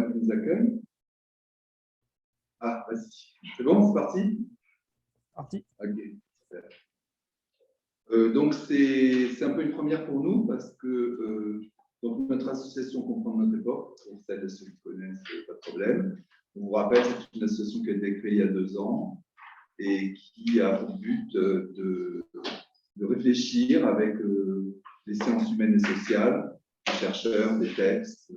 qui nous accueille. Ah, vas-y. C'est bon, c'est parti? Parti. Ok, super. Donc, c'est un peu une première pour nous parce que donc notre association Comprendre notre époque, pour celles et ceux qui connaissent, pas de problème. On vous rappelle, c'est une association qui a été créée il y a 2 ans et qui a pour but de réfléchir avec les sciences humaines et sociales, des chercheurs, des textes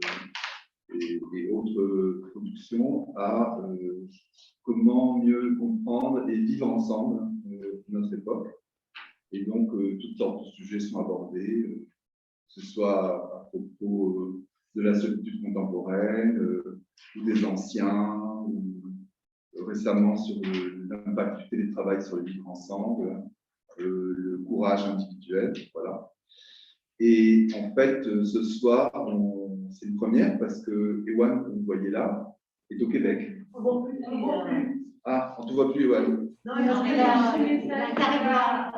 et autres productions à comment mieux comprendre et vivre ensemble notre époque. Et donc, toutes sortes de sujets sont abordés, que ce soit à propos de la solitude contemporaine, ou des anciens, ou récemment sur l'impact du télétravail sur le vivre ensemble, le courage individuel, voilà. Et en fait, ce soir, c'est une première parce que Ewan, que vous voyez là, est au Québec. Ah, on ne te voit plus, Ewan. Non, il a un carré blanc.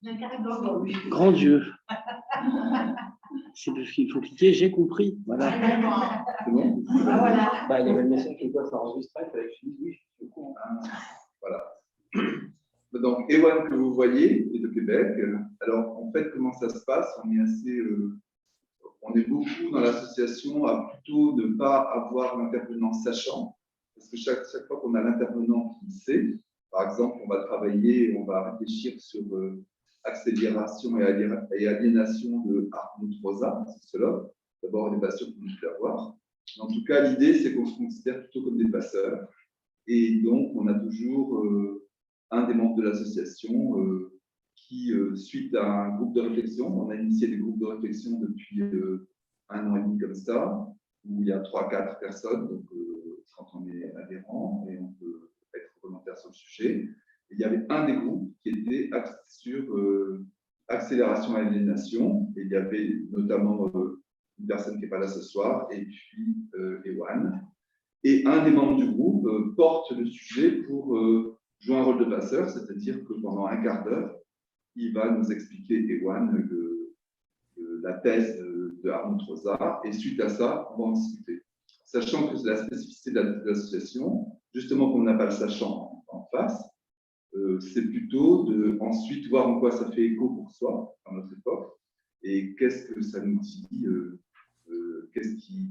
Il a un carré blanc. Grand Dieu. C'est parce qu'il faut cliquer, j'ai compris. Voilà. C'est bon? Ah, voilà. Bah, il y avait le message qui doit s'enregistrer, il fallait que je dise oui, je suis au courant. Voilà. Donc, Ewan, que vous voyez, est de Québec. Alors, en fait, comment ça se passe? On est beaucoup dans l'association à plutôt ne pas avoir l'intervenant sachant, parce que chaque fois qu'on a l'intervenant qui sait, par exemple, on va travailler, on va réfléchir sur accélération et aliénation de Hartmut Rosa, sociologue. D'abord, on n'est pas sûr qu'on puisse l'avoir. En tout cas, l'idée, c'est qu'on se considère plutôt comme des passeurs. Et donc, on a toujours un des membres de l'association qui, suite à un groupe de réflexion, on a initié des groupes de réflexion depuis 1 an et demi comme ça, où il y a 3-4 personnes, donc quand on est adhérent et on peut être volontaire sur le sujet. Et il y avait un des groupes qui était axé sur accélération et aliénation, et il y avait notamment une personne qui n'est pas là ce soir, et puis Ewan. Et un des membres du groupe porte le sujet pour jouer un rôle de passeur, c'est-à-dire que pendant un quart d'heure, il va nous expliquer, Ewan, la thèse de Hartmut Rosa, et suite à ça, on va en discuter. Sachant que c'est la spécificité de l'association, justement qu'on n'a pas le sachant en face, c'est plutôt de ensuite voir en quoi ça fait écho pour soi, dans notre époque, et qu'est-ce que ça nous dit.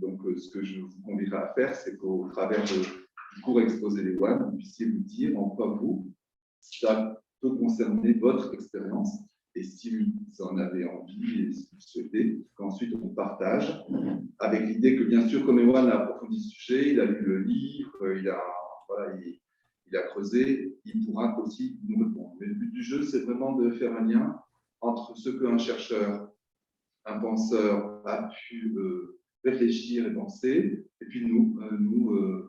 Donc, ce que je vous convierai à faire, c'est qu'au travers du cours exposé d'Ewan, vous puissiez vous dire en quoi vous, ça peut concerner votre expérience, et si vous en avez envie et si vous le souhaitez, qu'ensuite on partage, avec l'idée que bien sûr, comme Ewan a approfondi le sujet, il a lu le livre, il a creusé, il pourra aussi nous répondre. Mais le but du jeu, c'est vraiment de faire un lien entre ce qu'un chercheur, un penseur a pu réfléchir et penser, et puis nous,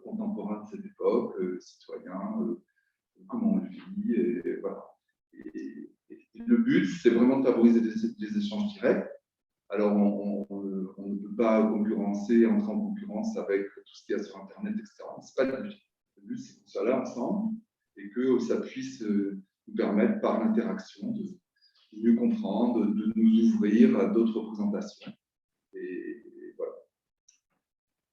contemporains de cette époque, citoyens, comment on le vit, et voilà. Et le but, c'est vraiment de favoriser des échanges directs. Alors, on ne peut pas entrer en concurrence avec tout ce qu'il y a sur Internet, etc. Ce n'est pas le but. Le but, c'est qu'on soit là ensemble et que ça puisse nous permettre, par l'interaction, de mieux comprendre, de nous ouvrir à d'autres représentations. Et voilà.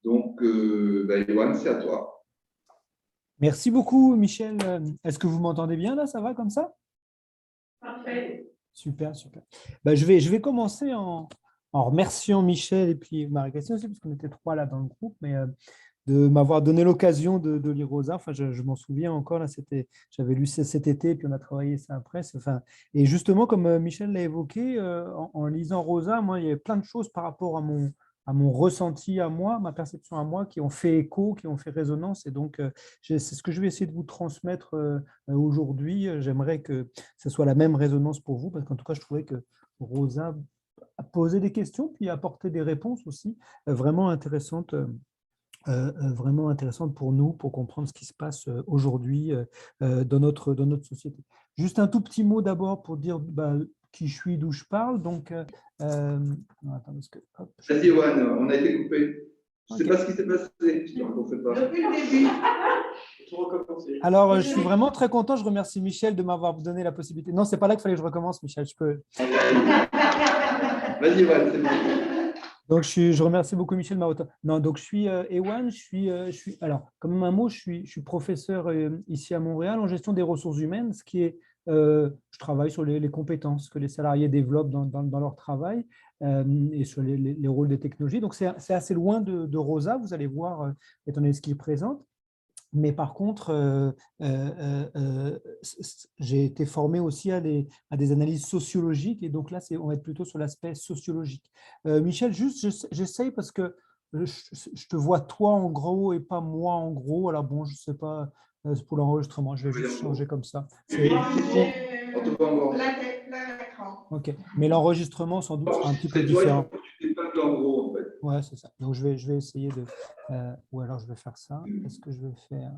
Donc, Ewan, c'est à toi. Merci beaucoup, Michel. Est-ce que vous m'entendez bien là? Ça va comme ça? Parfait. Super, super. Je vais commencer en remerciant Michel et puis Marie-Christine aussi, parce qu'on était 3 là dans le groupe, mais de m'avoir donné l'occasion de lire Rosa. Enfin, je m'en souviens encore, là, j'avais lu cet été, puis on a travaillé ça après. Et justement, comme Michel l'a évoqué, en lisant Rosa, moi, il y avait plein de choses par rapport à mon ressenti à moi, ma perception à moi, qui ont fait écho, qui ont fait résonance. Et donc, c'est ce que je vais essayer de vous transmettre aujourd'hui. J'aimerais que ce soit la même résonance pour vous, parce qu'en tout cas, je trouvais que Rosa a posé des questions, puis a apporté des réponses aussi vraiment intéressantes. Vraiment intéressante pour nous, pour comprendre ce qui se passe aujourd'hui dans notre société. Juste un tout petit mot d'abord pour dire qui je suis, d'où je parle. Donc, vas-y, Ewan, on a été coupé. Je ne sais pas ce qui s'est passé. Je ne sais pas. Depuis le début. Alors, je suis vraiment très content. Je remercie Michel de m'avoir donné la possibilité. Non, ce n'est pas là qu'il fallait que je recommence, Michel. Je peux. Vas-y, Ewan, c'est bon. Donc, je remercie beaucoup Michel Marotta. Non, donc je suis Ewan, alors, comme même un mot, je suis professeur ici à Montréal en gestion des ressources humaines, je travaille sur les compétences que les salariés développent dans leur travail et sur les rôles des technologies. Donc, c'est assez loin de Rosa, vous allez voir, étant donné ce qu'il présente. Mais par contre, j'ai été formé aussi à des analyses sociologiques, et donc là, on va être plutôt sur l'aspect sociologique. Michel, juste, j'essaye parce que je te vois toi en gros et pas moi en gros. Alors bon, je ne sais pas, c'est pour l'enregistrement, je vais juste changer comme ça. Ok, mais l'enregistrement sans doute sera un petit peu différent. Tu n'es pas de l'endroit, en fait. Ouais, c'est ça. Donc je vais essayer de. Ou alors je vais faire ça. Est-ce que je vais faire.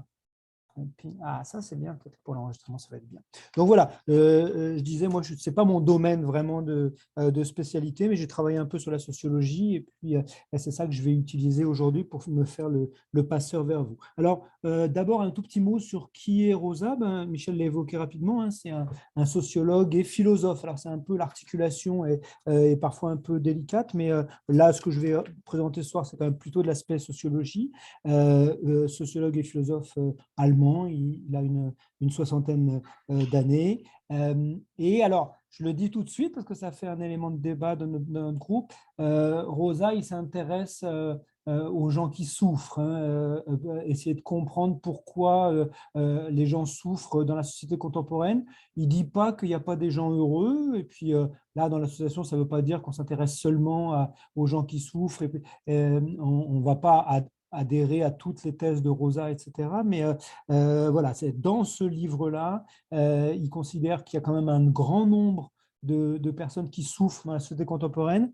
Ah, ça, c'est bien, peut-être pour l'enregistrement, ça va être bien. Donc voilà, je disais, moi, ce n'est pas mon domaine vraiment de spécialité, mais j'ai travaillé un peu sur la sociologie, et puis c'est ça que je vais utiliser aujourd'hui pour me faire le passeur vers vous. Alors, d'abord, un tout petit mot sur qui est Rosa. Michel l'a évoqué rapidement, hein, c'est un sociologue et philosophe. Alors, c'est un peu l'articulation est parfois un peu délicate, mais là, ce que je vais présenter ce soir, c'est quand même plutôt de l'aspect sociologie. Sociologue et philosophe allemand. Il a une soixantaine d'années. Et alors, je le dis tout de suite parce que ça fait un élément de débat dans notre groupe. Rosa, il s'intéresse aux gens qui souffrent, hein, essayer de comprendre pourquoi les gens souffrent dans la société contemporaine. Il ne dit pas qu'il n'y a pas des gens heureux. Et puis là, dans l'association, ça ne veut pas dire qu'on s'intéresse seulement aux gens qui souffrent. Et puis, on ne va pas adhérer à toutes les thèses de Rosa, etc. Mais voilà, c'est dans ce livre-là, il considère qu'il y a quand même un grand nombre de personnes qui souffrent dans la société contemporaine,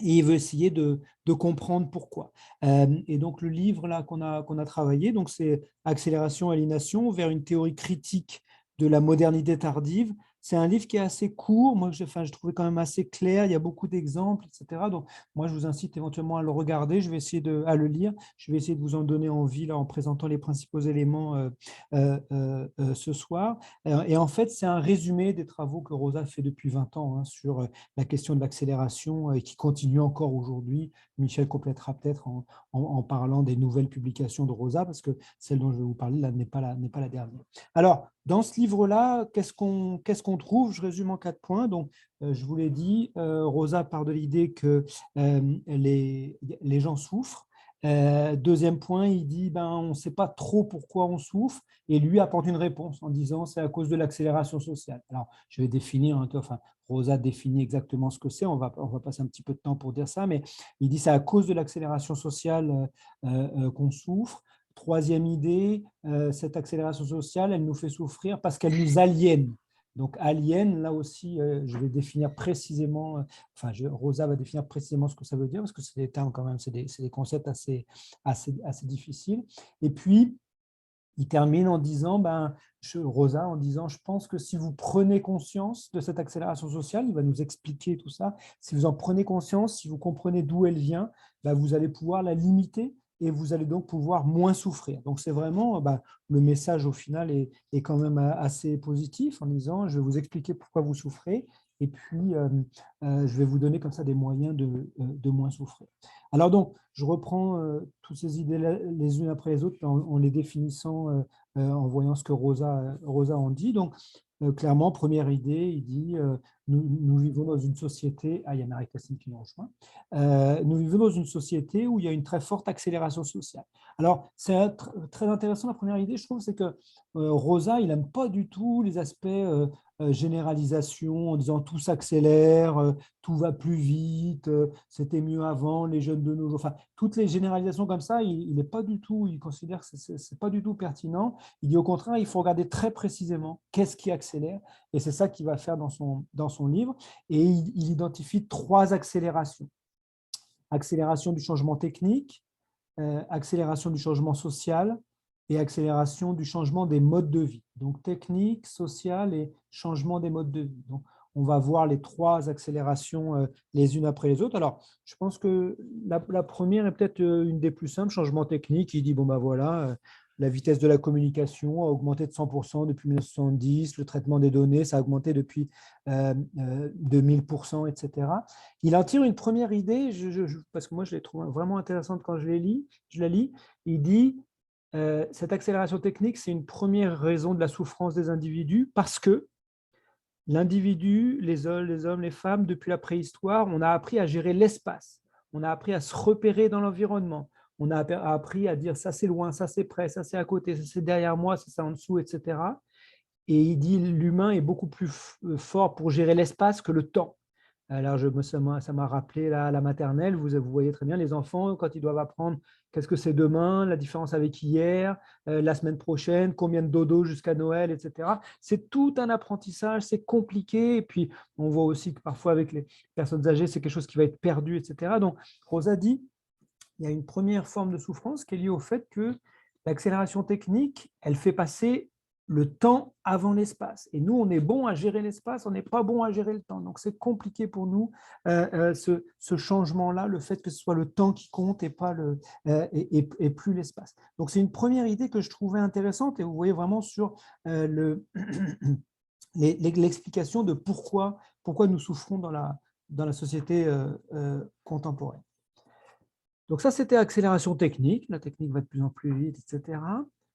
et il veut essayer de comprendre pourquoi. Et donc, le livre là qu'on a travaillé, donc c'est Accélération, aliénation vers une théorie critique de la modernité tardive. C'est un livre qui est assez court, moi je trouvais quand même assez clair, il y a beaucoup d'exemples, etc. Donc, moi, je vous incite éventuellement à le regarder, je vais essayer à le lire, je vais essayer de vous en donner envie là, en présentant les principaux éléments ce soir. Et en fait, c'est un résumé des travaux que Rosa fait depuis 20 ans hein, sur la question de l'accélération et qui continue encore aujourd'hui. Michel complétera peut-être en parlant des nouvelles publications de Rosa, parce que celle dont je vais vous parler là n'est pas la dernière. Alors, dans ce livre-là, qu'est-ce qu'on trouve? Je résume en 4 points. Donc, je vous l'ai dit, Rosa part de l'idée que les gens souffrent. Deuxième point, il dit on ne sait pas trop pourquoi on souffre, et lui apporte une réponse en disant c'est à cause de l'accélération sociale. Alors, je vais définir, enfin, Rosa définit exactement ce que c'est, on va passer un petit peu de temps pour dire ça, mais il dit c'est à cause de l'accélération sociale qu'on souffre. Troisième idée, cette accélération sociale, elle nous fait souffrir parce qu'elle nous aliène. Donc, alien, là aussi, je vais définir précisément, Rosa va définir précisément ce que ça veut dire, parce que c'est des termes quand même, c'est des concepts assez difficiles. Et puis, il termine en disant, Rosa, en disant, je pense que si vous prenez conscience de cette accélération sociale, il va nous expliquer tout ça, si vous en prenez conscience, si vous comprenez d'où elle vient, vous allez pouvoir la limiter et vous allez donc pouvoir moins souffrir. Donc, c'est vraiment, le message au final est quand même assez positif en disant, je vais vous expliquer pourquoi vous souffrez et puis je vais vous donner comme ça des moyens de moins souffrir. Alors donc, je reprends toutes ces idées les unes après les autres en les définissant, en voyant ce que Rosa en dit. Donc, clairement, première idée, il dit nous vivons dans une société, il y a Marie-Christine qui nous rejoint, nous vivons dans une société où il y a une très forte accélération sociale. Alors, c'est très intéressant, la première idée, je trouve, c'est que Rosa, il n'aime pas du tout les aspects généralisation en disant tout s'accélère, tout va plus vite, c'était mieux avant, les jeunes de nos jours, enfin, toutes les généralisations comme ça, il n'est pas du tout, il considère que ce n'est pas du tout pertinent. Il dit au contraire, il faut regarder très précisément qu'est-ce qui accélère, et c'est ça qu'il va faire dans son livre, et il identifie 3 accélérations. Accélération du changement technique, accélération du changement social et accélération du changement des modes de vie. Donc, technique, social et changement des modes de vie. Donc, on va voir les 3 accélérations les unes après les autres. Alors, je pense que la première est peut-être une des plus simples, changement technique. Il dit, voilà, la vitesse de la communication a augmenté de 100% depuis 1970, le traitement des données, ça a augmenté depuis 2000%, etc. Il en tire une première idée, parce que moi, je l'ai trouvé vraiment intéressante quand je la lis. Il dit, cette accélération technique, c'est une première raison de la souffrance des individus, parce que l'individu, les hommes, les femmes, depuis la préhistoire, on a appris à gérer l'espace, on a appris à se repérer dans l'environnement, on a appris à dire ça c'est loin, ça c'est près, ça c'est à côté, ça c'est derrière moi, ça c'est en dessous, etc. Et il dit l'humain est beaucoup plus fort pour gérer l'espace que le temps. Alors, ça m'a rappelé la maternelle, vous voyez très bien les enfants, quand ils doivent apprendre qu'est-ce que c'est demain, la différence avec hier, la semaine prochaine, combien de dodo jusqu'à Noël, etc. C'est tout un apprentissage, c'est compliqué. Et puis, on voit aussi que parfois, avec les personnes âgées, c'est quelque chose qui va être perdu, etc. Donc, Rosa dit, il y a une première forme de souffrance qui est liée au fait que l'accélération technique, elle fait passer le temps avant l'espace. Et nous, on est bon à gérer l'espace, on n'est pas bon à gérer le temps. Donc, c'est compliqué pour nous, ce changement-là, le fait que ce soit le temps qui compte et, pas et plus l'espace. Donc, c'est une première idée que je trouvais intéressante et vous voyez vraiment sur l'explication de pourquoi nous souffrons dans la société contemporaine. Donc ça, c'était accélération technique. La technique va de plus en plus vite, etc.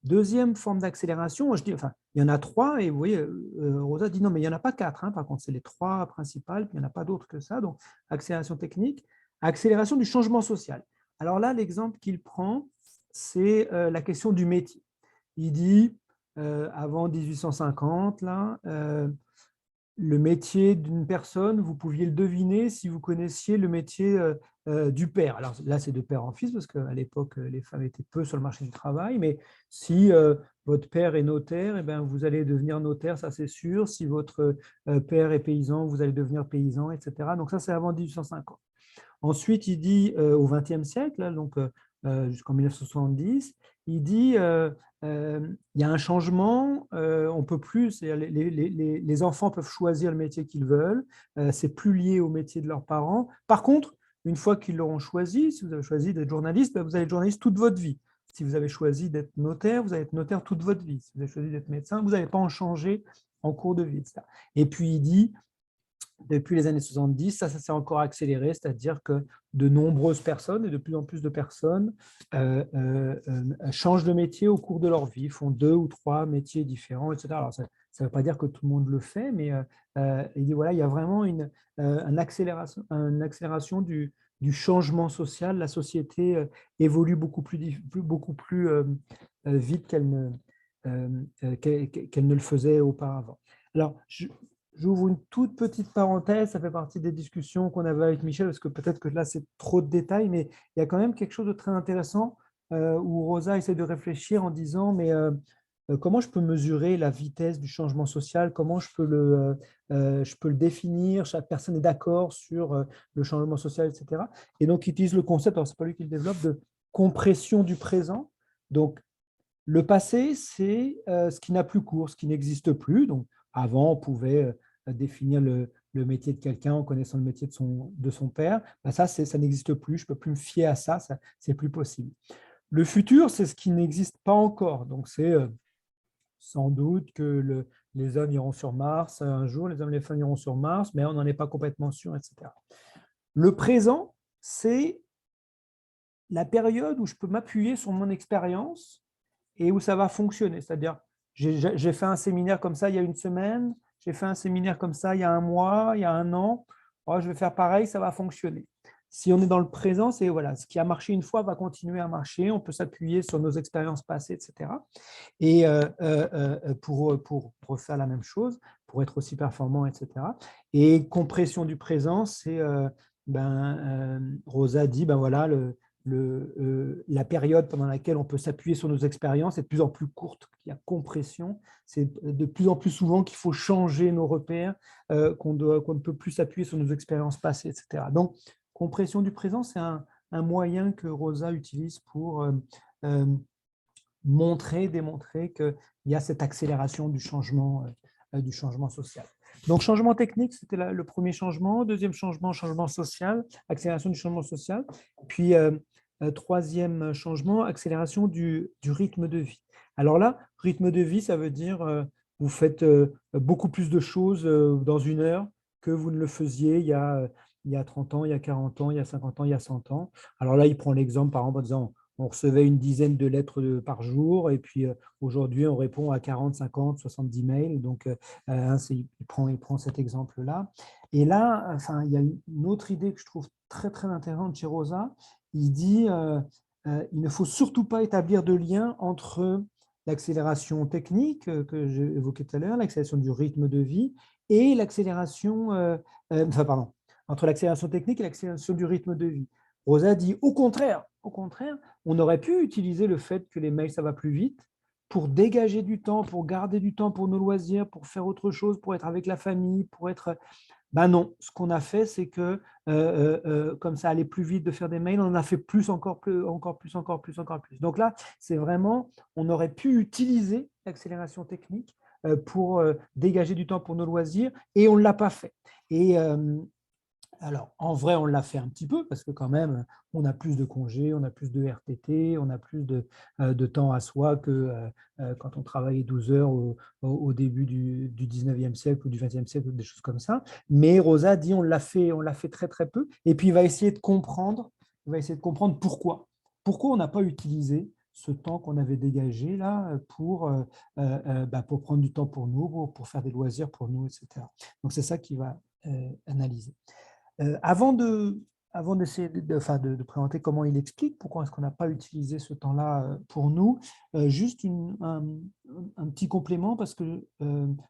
Deuxième forme d'accélération, je dis, enfin, il y en a 3, et vous voyez, Rosa dit non, mais il n'y en a pas 4, hein, par contre, c'est les 3 principales, il n'y en a pas d'autres que ça. Donc, accélération technique, accélération du changement social. Alors là, l'exemple qu'il prend, c'est la question du métier. Il dit, avant 1850, là, le métier d'une personne, vous pouviez le deviner si vous connaissiez le métier du père. Alors là, c'est de père en fils, parce qu'à l'époque, les femmes étaient peu sur le marché du travail, mais si votre père est notaire, eh bien, vous allez devenir notaire, ça c'est sûr. Si votre père est paysan, vous allez devenir paysan, etc. Donc ça, c'est avant 1850. Ensuite, il dit au XXe siècle, là, donc jusqu'en 1970, il dit il y a un changement, on peut plus, les enfants peuvent choisir le métier qu'ils veulent, c'est plus lié au métier de leurs parents. Par contre, une fois qu'ils l'auront choisi, si vous avez choisi d'être journaliste, ben vous allez être journaliste toute votre vie. Si vous avez choisi d'être notaire, vous allez être notaire toute votre vie. Si vous avez choisi d'être médecin, vous n'allez pas en changer en cours de vie. Etc. Et puis il dit, depuis les années 70, ça s'est encore accéléré, c'est-à-dire que de nombreuses personnes et de plus en plus de personnes changent de métier au cours de leur vie, font 2 ou 3 métiers différents, etc. Alors, ça ne veut pas dire que tout le monde le fait, mais il dit, voilà, il y a vraiment une accélération du changement social. La société évolue beaucoup plus vite qu'elle ne le faisait auparavant. Alors, j'ouvre une toute petite parenthèse, ça fait partie des discussions qu'on avait avec Michel, parce que peut-être que là, c'est trop de détails, mais il y a quand même quelque chose de très intéressant où Rosa essaie de réfléchir en disant, mais comment je peux mesurer la vitesse du changement social, comment je peux le définir, chaque personne est d'accord sur le changement social, etc. Et donc, il utilise le concept, alors ce n'est pas lui qui le développe, de compression du présent. Donc, le passé, c'est ce qui n'a plus cours, ce qui n'existe plus. Donc, avant, on pouvait définir le métier de quelqu'un en connaissant le métier de son père. Ben ça n'existe plus, je ne peux plus me fier à ça, c'est plus possible. Le futur, c'est ce qui n'existe pas encore. Donc, c'est sans doute que les hommes iront sur Mars un jour, les hommes et les femmes iront sur Mars, mais on n'en est pas complètement sûr, etc. Le présent, c'est la période où je peux m'appuyer sur mon expérience et où ça va fonctionner. C'est-à-dire, j'ai fait un séminaire comme ça il y a une semaine, j'ai fait un séminaire comme ça il y a un mois, il y a un an. Oh, je vais faire pareil, ça va fonctionner. Si on est dans le présent, c'est voilà, ce qui a marché une fois va continuer à marcher. On peut s'appuyer sur nos expériences passées, etc. Et pour refaire la même chose, pour être aussi performant, etc. Et compression du présent, c'est, Rosa dit, ben voilà, la période pendant laquelle on peut s'appuyer sur nos expériences est de plus en plus courte. Il y a compression, c'est de plus en plus souvent qu'il faut changer nos repères, qu'on ne peut plus s'appuyer sur nos expériences passées, etc. Donc, compression du présent, c'est un moyen que Rosa utilise pour démontrer qu'il y a cette accélération du changement social. Donc, changement technique, c'était le premier changement. Deuxième changement social, accélération du changement social. Puis, troisième changement, accélération du rythme de vie. Alors là, rythme de vie, ça veut dire vous faites beaucoup plus de choses dans une heure que vous ne le faisiez il y a 30 ans, il y a 40 ans, il y a 50 ans, il y a 100 ans. Alors là, il prend l'exemple, par exemple, en disant on recevait une dizaine de lettres par jour et puis aujourd'hui, on répond à 40, 50, 70 mails. Donc, il prend cet exemple-là. Et là, enfin, il y a une autre idée que je trouve très, très intéressante chez Rosa. Il dit il ne faut surtout pas établir de lien entre l'accélération technique que j'ai évoquée tout à l'heure, l'accélération du rythme de vie et l'accélération, enfin, pardon, entre l'accélération technique et l'accélération du rythme de vie. Rosa dit au contraire, on aurait pu utiliser le fait que les mails, ça va plus vite pour dégager du temps, pour garder du temps pour nos loisirs, pour faire autre chose, pour être avec la famille, pour être… Ben non, ce qu'on a fait, c'est que comme ça allait plus vite de faire des mails, on en a fait plus, encore plus, encore plus, encore plus, encore plus. Donc là, c'est vraiment, on aurait pu utiliser l'accélération technique pour dégager du temps pour nos loisirs et on ne l'a pas fait. Et alors, en vrai, on l'a fait un petit peu parce que quand même, on a plus de congés, on a plus de RTT, on a plus de temps à soi que quand on travaillait 12 heures au début du 19e siècle ou du 20e siècle, ou des choses comme ça. Mais Rosa dit on l'a fait très, très peu. Et puis, il va essayer de comprendre pourquoi. Pourquoi on n'a pas utilisé ce temps qu'on avait dégagé là pour prendre du temps pour nous, pour faire des loisirs pour nous, etc. Donc, c'est ça qu'il va analyser. Avant d'essayer de présenter comment il explique pourquoi est-ce qu'on n'a pas utilisé ce temps-là pour nous, juste un petit complément parce que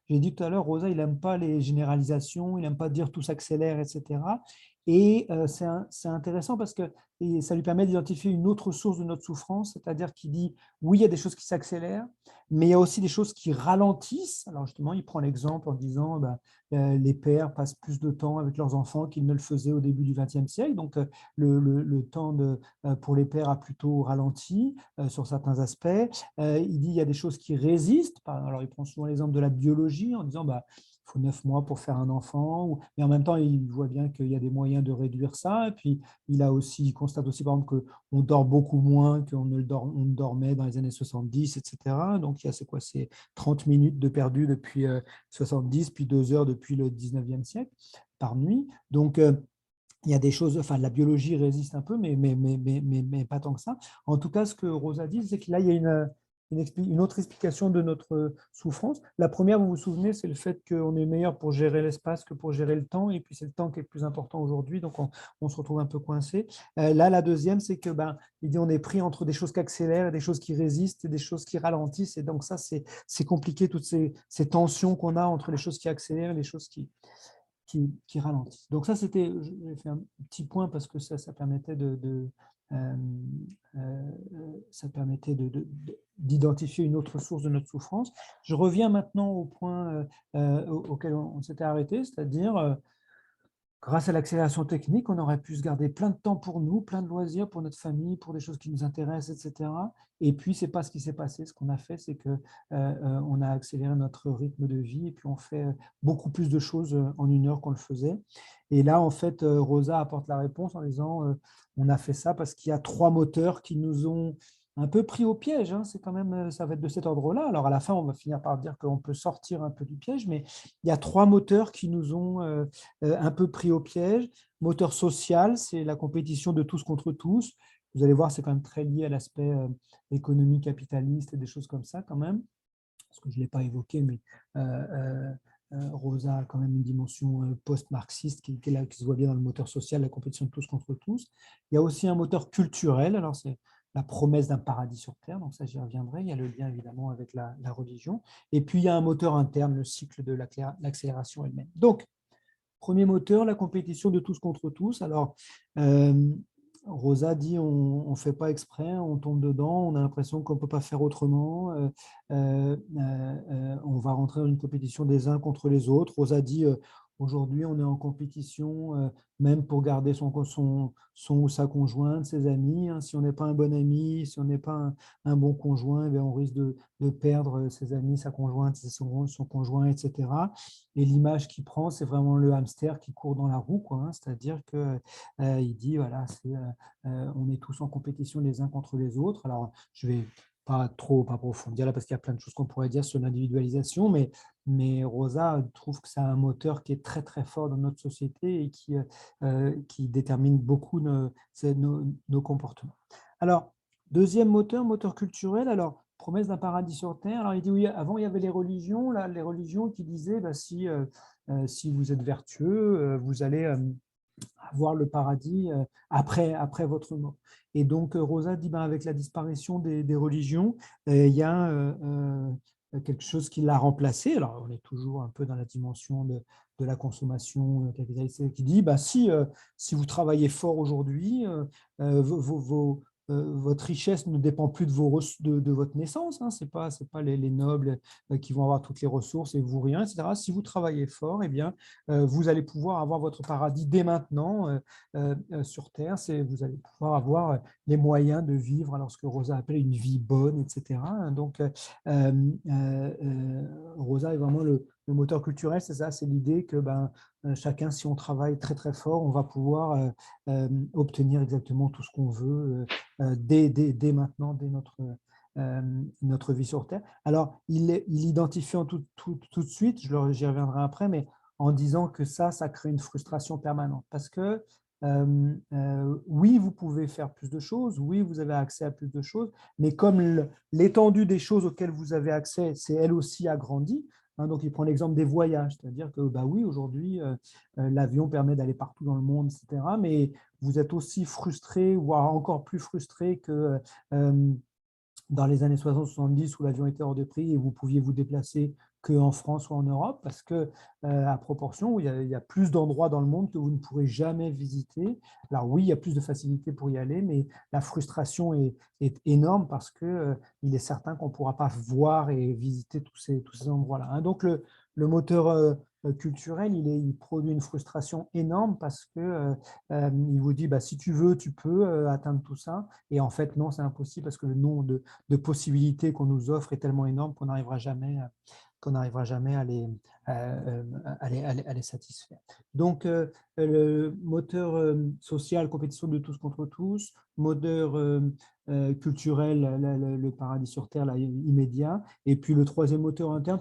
j'ai dit tout à l'heure, Rosa, il n'aime pas les généralisations, il n'aime pas dire tout s'accélère, etc. Et c'est intéressant parce que ça lui permet d'identifier une autre source de notre souffrance, c'est-à-dire qu'il dit, oui, il y a des choses qui s'accélèrent, mais il y a aussi des choses qui ralentissent. Alors justement, il prend l'exemple en disant, les pères passent plus de temps avec leurs enfants qu'ils ne le faisaient au début du XXe siècle. Donc, le temps pour les pères a plutôt ralenti sur certains aspects. Il dit qu'il y a des choses qui résistent. Alors, il prend souvent l'exemple de la biologie en disant il faut 9 mois pour faire un enfant, mais en même temps, il voit bien qu'il y a des moyens de réduire ça. Et puis, il constate aussi, par exemple, qu'on dort beaucoup moins qu'on ne dormait dans les années 70, etc. Donc, il y a c'est 30 minutes de perdu depuis 70, puis 2 heures depuis le 19e siècle par nuit. Donc, il y a des choses, enfin, la biologie résiste un peu, mais pas tant que ça. En tout cas, ce que Rosa dit, c'est que là, il y a une autre explication de notre souffrance. La première, vous vous souvenez, c'est le fait qu'on est meilleur pour gérer l'espace que pour gérer le temps, et puis c'est le temps qui est le plus important aujourd'hui, donc on se retrouve un peu coincé. Là, la deuxième, c'est que il dit on est pris entre des choses qui accélèrent, des choses qui résistent, et des choses qui ralentissent, et donc ça, c'est compliqué, toutes ces tensions qu'on a entre les choses qui accélèrent et les choses qui ralentissent. Donc ça, j'ai fait un petit point parce que ça permettait d'identifier une autre source de notre souffrance. Je reviens maintenant au point auquel on s'était arrêté, c'est-à-dire grâce à l'accélération technique, on aurait pu se garder plein de temps pour nous, plein de loisirs pour notre famille, pour des choses qui nous intéressent, etc. Et puis, ce n'est pas ce qui s'est passé. Ce qu'on a fait, c'est qu'on a accéléré notre rythme de vie et puis on fait beaucoup plus de choses en une heure qu'on le faisait. Et là, en fait, Rosa apporte la réponse en disant on a fait ça parce qu'il y a 3 moteurs qui nous ont un peu pris au piège. C'est quand même, ça va être de cet ordre-là. Alors, à la fin, on va finir par dire qu'on peut sortir un peu du piège, mais il y a 3 moteurs qui nous ont un peu pris au piège. Moteur social, c'est la compétition de tous contre tous. Vous allez voir, c'est quand même très lié à l'aspect économie capitaliste et des choses comme ça quand même. Parce que je ne l'ai pas évoqué, mais Rosa a quand même une dimension post-marxiste qui se voit bien dans le moteur social, la compétition de tous contre tous. Il y a aussi un moteur culturel. Alors, c'est la promesse d'un paradis sur Terre, donc ça j'y reviendrai. Il y a le lien évidemment avec la religion. Et puis il y a un moteur interne, le cycle de l'accélération elle-même. Donc, premier moteur, la compétition de tous contre tous. Alors, Rosa dit on ne fait pas exprès, on tombe dedans, on a l'impression qu'on ne peut pas faire autrement, on va rentrer dans une compétition des uns contre les autres. Rosa dit aujourd'hui, on est en compétition, même pour garder son ou sa conjointe, ses amis. Hein. Si on n'est pas un bon ami, si on n'est pas un bon conjoint, eh bien, on risque de perdre ses amis, sa conjointe, son conjoint, etc. Et l'image qu'il prend, c'est vraiment le hamster qui court dans la roue, quoi, hein. C'est-à-dire qu'il dit, voilà, on est tous en compétition les uns contre les autres. Alors, je vais pas trop approfondir là parce qu'il y a plein de choses qu'on pourrait dire sur l'individualisation, mais Rosa trouve que c'est un moteur qui est très très fort dans notre société et qui détermine beaucoup nos comportements. Alors, deuxième moteur culturel, alors promesse d'un paradis sur terre. Alors il dit oui, avant il y avait les religions, là, les religions qui disaient si vous êtes vertueux, vous allez avoir le paradis après votre mort. Et donc, Rosa dit, ben, avec la disparition des religions, il y a quelque chose qui l'a remplacé. Alors, on est toujours un peu dans la dimension de la consommation capitaliste qui dit, ben, si vous travaillez fort aujourd'hui, votre richesse ne dépend plus de votre naissance. Hein. Ce n'est pas les nobles qui vont avoir toutes les ressources et vous rien, etc. Si vous travaillez fort, eh bien, vous allez pouvoir avoir votre paradis dès maintenant sur Terre. Vous allez pouvoir avoir les moyens de vivre, alors ce que Rosa appelle une vie bonne, etc. Donc, Rosa est vraiment le moteur culturel, c'est ça, c'est l'idée que chacun, si on travaille très très fort, on va pouvoir obtenir exactement tout ce qu'on veut dès maintenant, dès notre vie sur Terre. Alors, il identifie tout de suite, j'y reviendrai après, mais en disant que ça crée une frustration permanente. Parce que oui, vous pouvez faire plus de choses, oui, vous avez accès à plus de choses, mais comme l'étendue des choses auxquelles vous avez accès, c'est elle aussi agrandie. Hein, donc, il prend l'exemple des voyages, c'est-à-dire que oui, aujourd'hui, l'avion permet d'aller partout dans le monde, etc. Mais vous êtes aussi frustré, voire encore plus frustré que dans les années 60-70 où l'avion était hors de prix et vous pouviez vous déplacer qu'en France ou en Europe, parce que à proportion, où il y a plus d'endroits dans le monde que vous ne pourrez jamais visiter. Alors oui, il y a plus de facilité pour y aller, mais la frustration est énorme parce qu'il est certain qu'on ne pourra pas voir et visiter tous ces endroits-là. Hein. Donc le moteur culturel, il produit une frustration énorme parce qu'il vous dit, si tu veux, tu peux atteindre tout ça. Et en fait, non, c'est impossible parce que le nombre de possibilités qu'on nous offre est tellement énorme qu'on n'arrivera jamais à les satisfaire. Donc, le moteur social, compétition de tous contre tous, moteur culturel, le paradis sur Terre, là, immédiat, et puis le troisième moteur interne,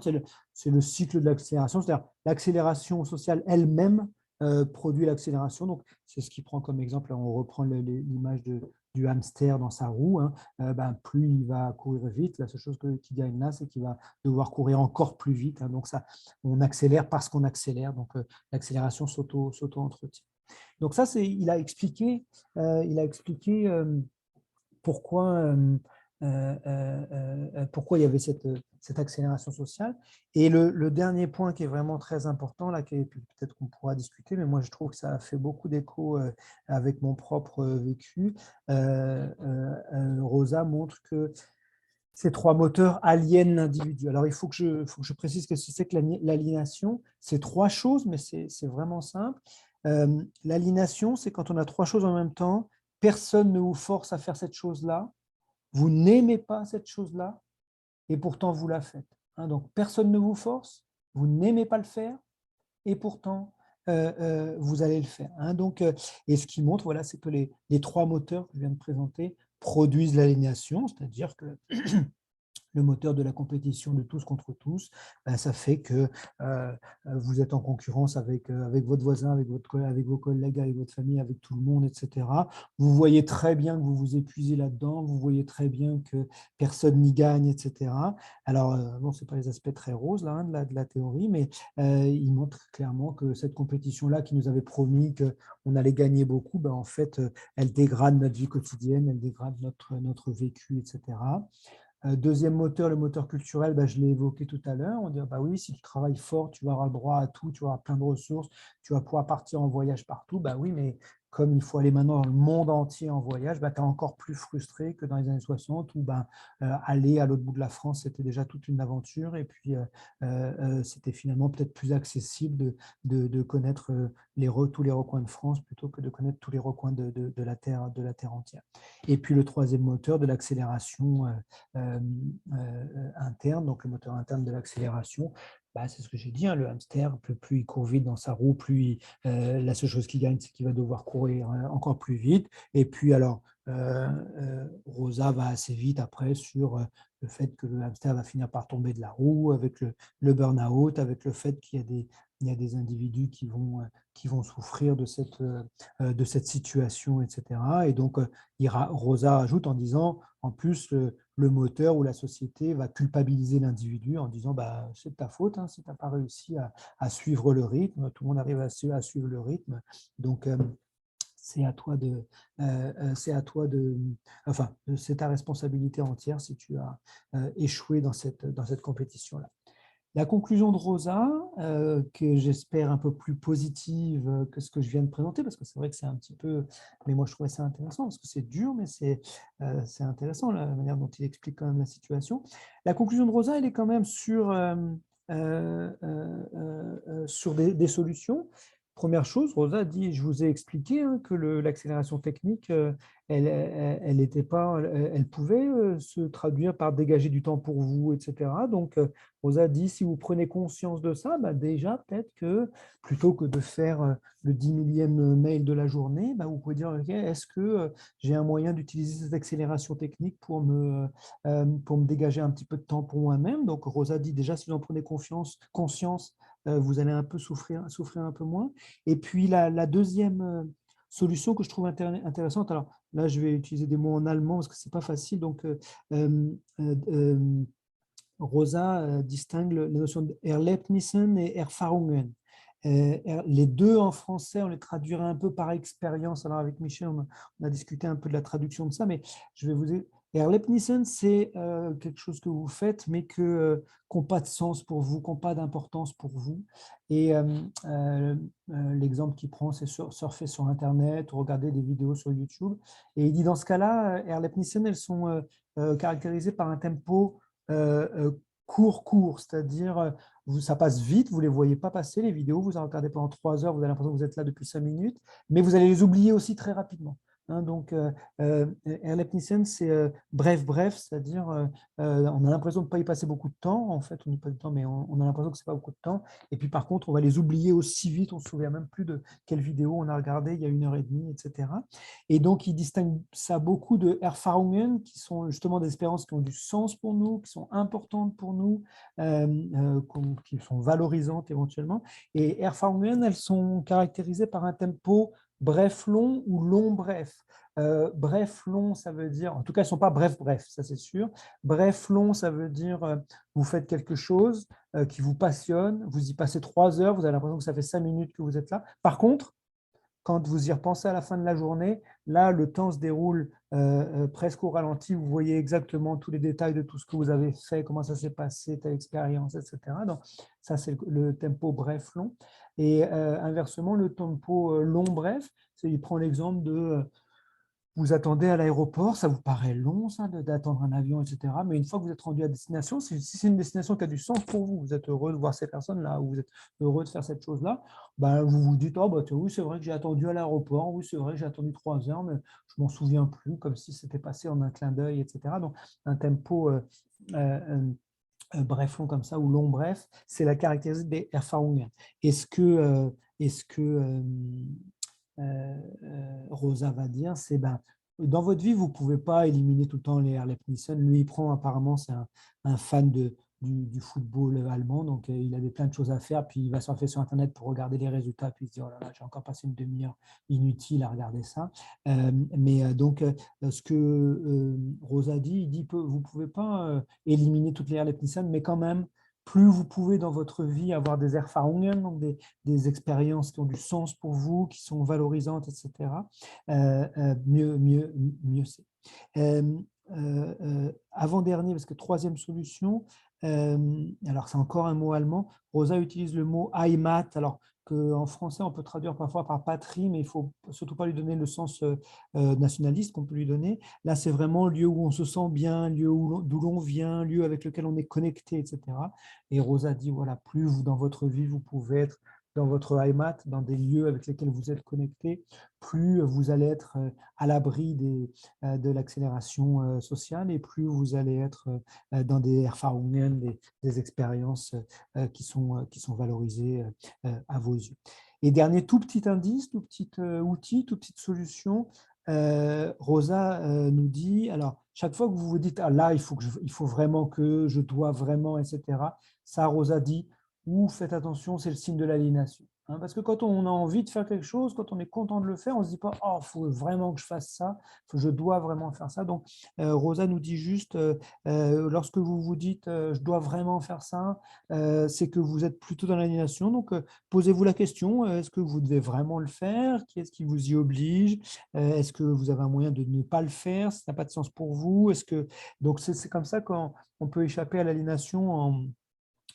c'est le cycle de l'accélération, c'est-à-dire l'accélération sociale elle-même produit l'accélération. Donc, c'est ce qu'il prend comme exemple. On reprend l'image du hamster dans sa roue. Hein. Plus il va courir vite, la seule chose qui gagne là, c'est qu'il va devoir courir encore plus vite. Hein. Donc, on accélère parce qu'on accélère. Donc, l'accélération s'auto-entretient. Donc, ça, il a expliqué pourquoi il y avait cette accélération sociale. Et le dernier point qui est vraiment très important, là, peut-être qu'on pourra discuter, mais moi je trouve que ça a fait beaucoup d'écho avec mon propre vécu. Rosa montre que ces trois moteurs aliènent l'individu. Alors il faut que je précise ce que c'est que l'aliénation. C'est trois choses, mais c'est vraiment simple. L'aliénation, c'est quand on a trois choses en même temps, personne ne vous force à faire cette chose-là. Vous n'aimez pas cette chose-là et pourtant vous la faites. Hein, donc, personne ne vous force, vous n'aimez pas le faire et pourtant vous allez le faire. Hein, donc, et ce qui montre, voilà, c'est que les trois moteurs que je viens de présenter produisent l'aliénation, c'est-à-dire que le moteur de la compétition de tous contre tous, ça fait que vous êtes en concurrence avec votre voisin, avec vos collègues, avec votre famille, avec tout le monde, etc. Vous voyez très bien que vous vous épuisez là-dedans, vous voyez très bien que personne n'y gagne, etc. Alors, bon, ce n'est pas les aspects très roses là, hein, de la théorie, mais il montre clairement que cette compétition-là qui nous avait promis qu'on allait gagner beaucoup, en fait, elle dégrade notre vie quotidienne, elle dégrade notre vécu, etc. Deuxième moteur, le moteur culturel, je l'ai évoqué tout à l'heure. On dit, oui, si tu travailles fort, tu vas avoir le droit à tout, tu vas avoir plein de ressources, tu vas pouvoir partir en voyage partout. Oui, mais comme il faut aller maintenant dans le monde entier en voyage, tu es encore plus frustré que dans les années 60 où aller à l'autre bout de la France, c'était déjà toute une aventure et puis c'était finalement peut-être plus accessible de connaître tous les recoins de France plutôt que de connaître tous les recoins de la Terre entière. Et puis le troisième moteur de l'accélération interne, donc le moteur interne de l'accélération, c'est ce que j'ai dit, le hamster, plus il court vite dans sa roue, la seule chose qu'il gagne, c'est qu'il va devoir courir encore plus vite. Et puis alors, Rosa va assez vite après sur le fait que le hamster va finir par tomber de la roue, avec le burn-out, avec le fait qu'il y a des individus qui vont souffrir de cette situation, etc. Et donc, Rosa ajoute en disant, en plus, le moteur ou la société va culpabiliser l'individu en disant c'est de ta faute si tu n'as pas réussi à suivre le rythme, tout le monde arrive à suivre le rythme, donc c'est ta responsabilité entière si tu as échoué dans cette compétition-là. La conclusion de Rosa, que j'espère un peu plus positive que ce que je viens de présenter, parce que c'est vrai que c'est un petit peu, mais moi je trouvais ça intéressant, parce que c'est dur, mais c'est intéressant la manière dont il explique quand même la situation. La conclusion de Rosa, elle est quand même sur des solutions. Première chose, Rosa dit, je vous ai expliqué que l'accélération technique, elle pouvait se traduire par dégager du temps pour vous, etc. Donc, Rosa dit, si vous prenez conscience de ça, déjà, peut-être que plutôt que de faire le 10 millième mail de la journée, vous pouvez dire, OK, est-ce que j'ai un moyen d'utiliser cette accélération technique pour me dégager un petit peu de temps pour moi-même? Donc, Rosa dit, déjà, si vous en prenez conscience, vous allez un peu souffrir un peu moins. Et puis, la deuxième solution que je trouve intéressante, alors là, je vais utiliser des mots en allemand parce que ce n'est pas facile, donc Rosa distingue la notion de Erlebnissen et Erfahrungen. Les deux en français, on les traduirait un peu par expérience. Alors avec Michel, on a discuté un peu de la traduction de ça, mais je vais vous dire, Erlebnissen, c'est quelque chose que vous faites, mais qui n'ont pas de sens pour vous, qui n'ont pas d'importance pour vous. Et l'exemple qu'il prend, c'est surfer sur Internet ou regarder des vidéos sur YouTube. Et il dit, dans ce cas-là, Erlebnissen, elles sont caractérisées par un tempo court, c'est-à-dire ça passe vite, vous ne les voyez pas passer, les vidéos, vous en regardez pendant 3 heures, vous avez l'impression que vous êtes là depuis 5 minutes, mais vous allez les oublier aussi très rapidement. Donc, Erlebnissen, c'est bref, c'est-à-dire on a l'impression de ne pas y passer beaucoup de temps, en fait, on n'y passe pas du temps, mais on a l'impression que ce n'est pas beaucoup de temps, et puis par contre, on va les oublier aussi vite, on ne se souvient même plus de quelle vidéo on a regardé il y a 1 heure et demie, etc. Et donc, il distingue ça beaucoup de Erfahrungen, qui sont justement des expériences qui ont du sens pour nous, qui sont importantes pour nous, qui sont valorisantes éventuellement. Et Erfahrungen, elles sont caractérisées par un tempo bref-long ou long-bref. Bref-long, ça veut dire, en tout cas, elles ne sont pas bref-bref, ça c'est sûr. Bref-long, ça veut dire vous faites quelque chose qui vous passionne, vous y passez 3 heures, vous avez l'impression que ça fait 5 minutes que vous êtes là. Par contre, quand vous y repensez à la fin de la journée, là, le temps se déroule presque au ralenti. Vous voyez exactement tous les détails de tout ce que vous avez fait, comment ça s'est passé, telle expérience, etc. Donc, ça, c'est le tempo bref-long. Et inversement, le tempo long-bref, il prend l'exemple de vous attendez à l'aéroport, ça vous paraît long, ça, d'attendre un avion, etc. Mais une fois que vous êtes rendu à destination, si c'est une destination qui a du sens pour vous, vous êtes heureux de voir ces personnes-là, ou vous êtes heureux de faire cette chose-là, vous vous dites, oh, oui, c'est vrai que j'ai attendu à l'aéroport, oui, c'est vrai que j'ai attendu 3 heures, mais je ne m'en souviens plus, comme si c'était passé en un clin d'œil, etc. Donc, un tempo bref, long comme ça, ou long, bref, c'est la caractéristique des Erfahrungen. Est-ce que Rosa va dire, c'est dans votre vie, vous ne pouvez pas éliminer tout le temps les Erlebnissen. Lui, il prend apparemment, c'est un fan du football allemand, donc il avait plein de choses à faire, puis il va surfer sur Internet pour regarder les résultats, puis il se dit, oh là là, j'ai encore passé une demi-heure inutile à regarder ça. Donc, ce que Rosa dit, il dit, vous ne pouvez pas éliminer toutes les Erlebnissen, mais quand même, plus vous pouvez dans votre vie avoir des Erfahrungen, donc des expériences qui ont du sens pour vous, qui sont valorisantes, etc., mieux c'est. Avant-dernier, parce que troisième solution, alors c'est encore un mot allemand, Rosa utilise le mot Heimat. Alors, qu'en français, on peut traduire parfois par patrie, mais il ne faut surtout pas lui donner le sens nationaliste qu'on peut lui donner. Là, c'est vraiment lieu où on se sent bien, lieu d'où l'on vient, lieu avec lequel on est connecté, etc. Et Rosa dit, voilà, plus vous, dans votre vie, vous pouvez être dans votre Heimat, dans des lieux avec lesquels vous êtes connecté, plus vous allez être à l'abri de l'accélération sociale et plus vous allez être dans des Erfahrungen, des expériences qui sont valorisées à vos yeux. Et dernier tout petit indice, tout petit outil, toute petite solution, Rosa nous dit, alors chaque fois que vous vous dites, ah là, il faut vraiment que, je dois vraiment, etc., ça, Rosa dit, ou faites attention, c'est le signe de l'aliénation. Hein, parce que quand on a envie de faire quelque chose, quand on est content de le faire, on ne se dit pas, oh, il faut vraiment que je fasse ça, je dois vraiment faire ça. Donc, Rosa nous dit juste, lorsque vous vous dites, je dois vraiment faire ça, c'est que vous êtes plutôt dans l'aliénation. Donc, posez-vous la question, est-ce que vous devez vraiment le faire? Qui est-ce qui vous y oblige? Est-ce que vous avez un moyen de ne pas le faire? Ça n'a pas de sens pour vous? Donc, c'est comme ça qu'on peut échapper à l'aliénation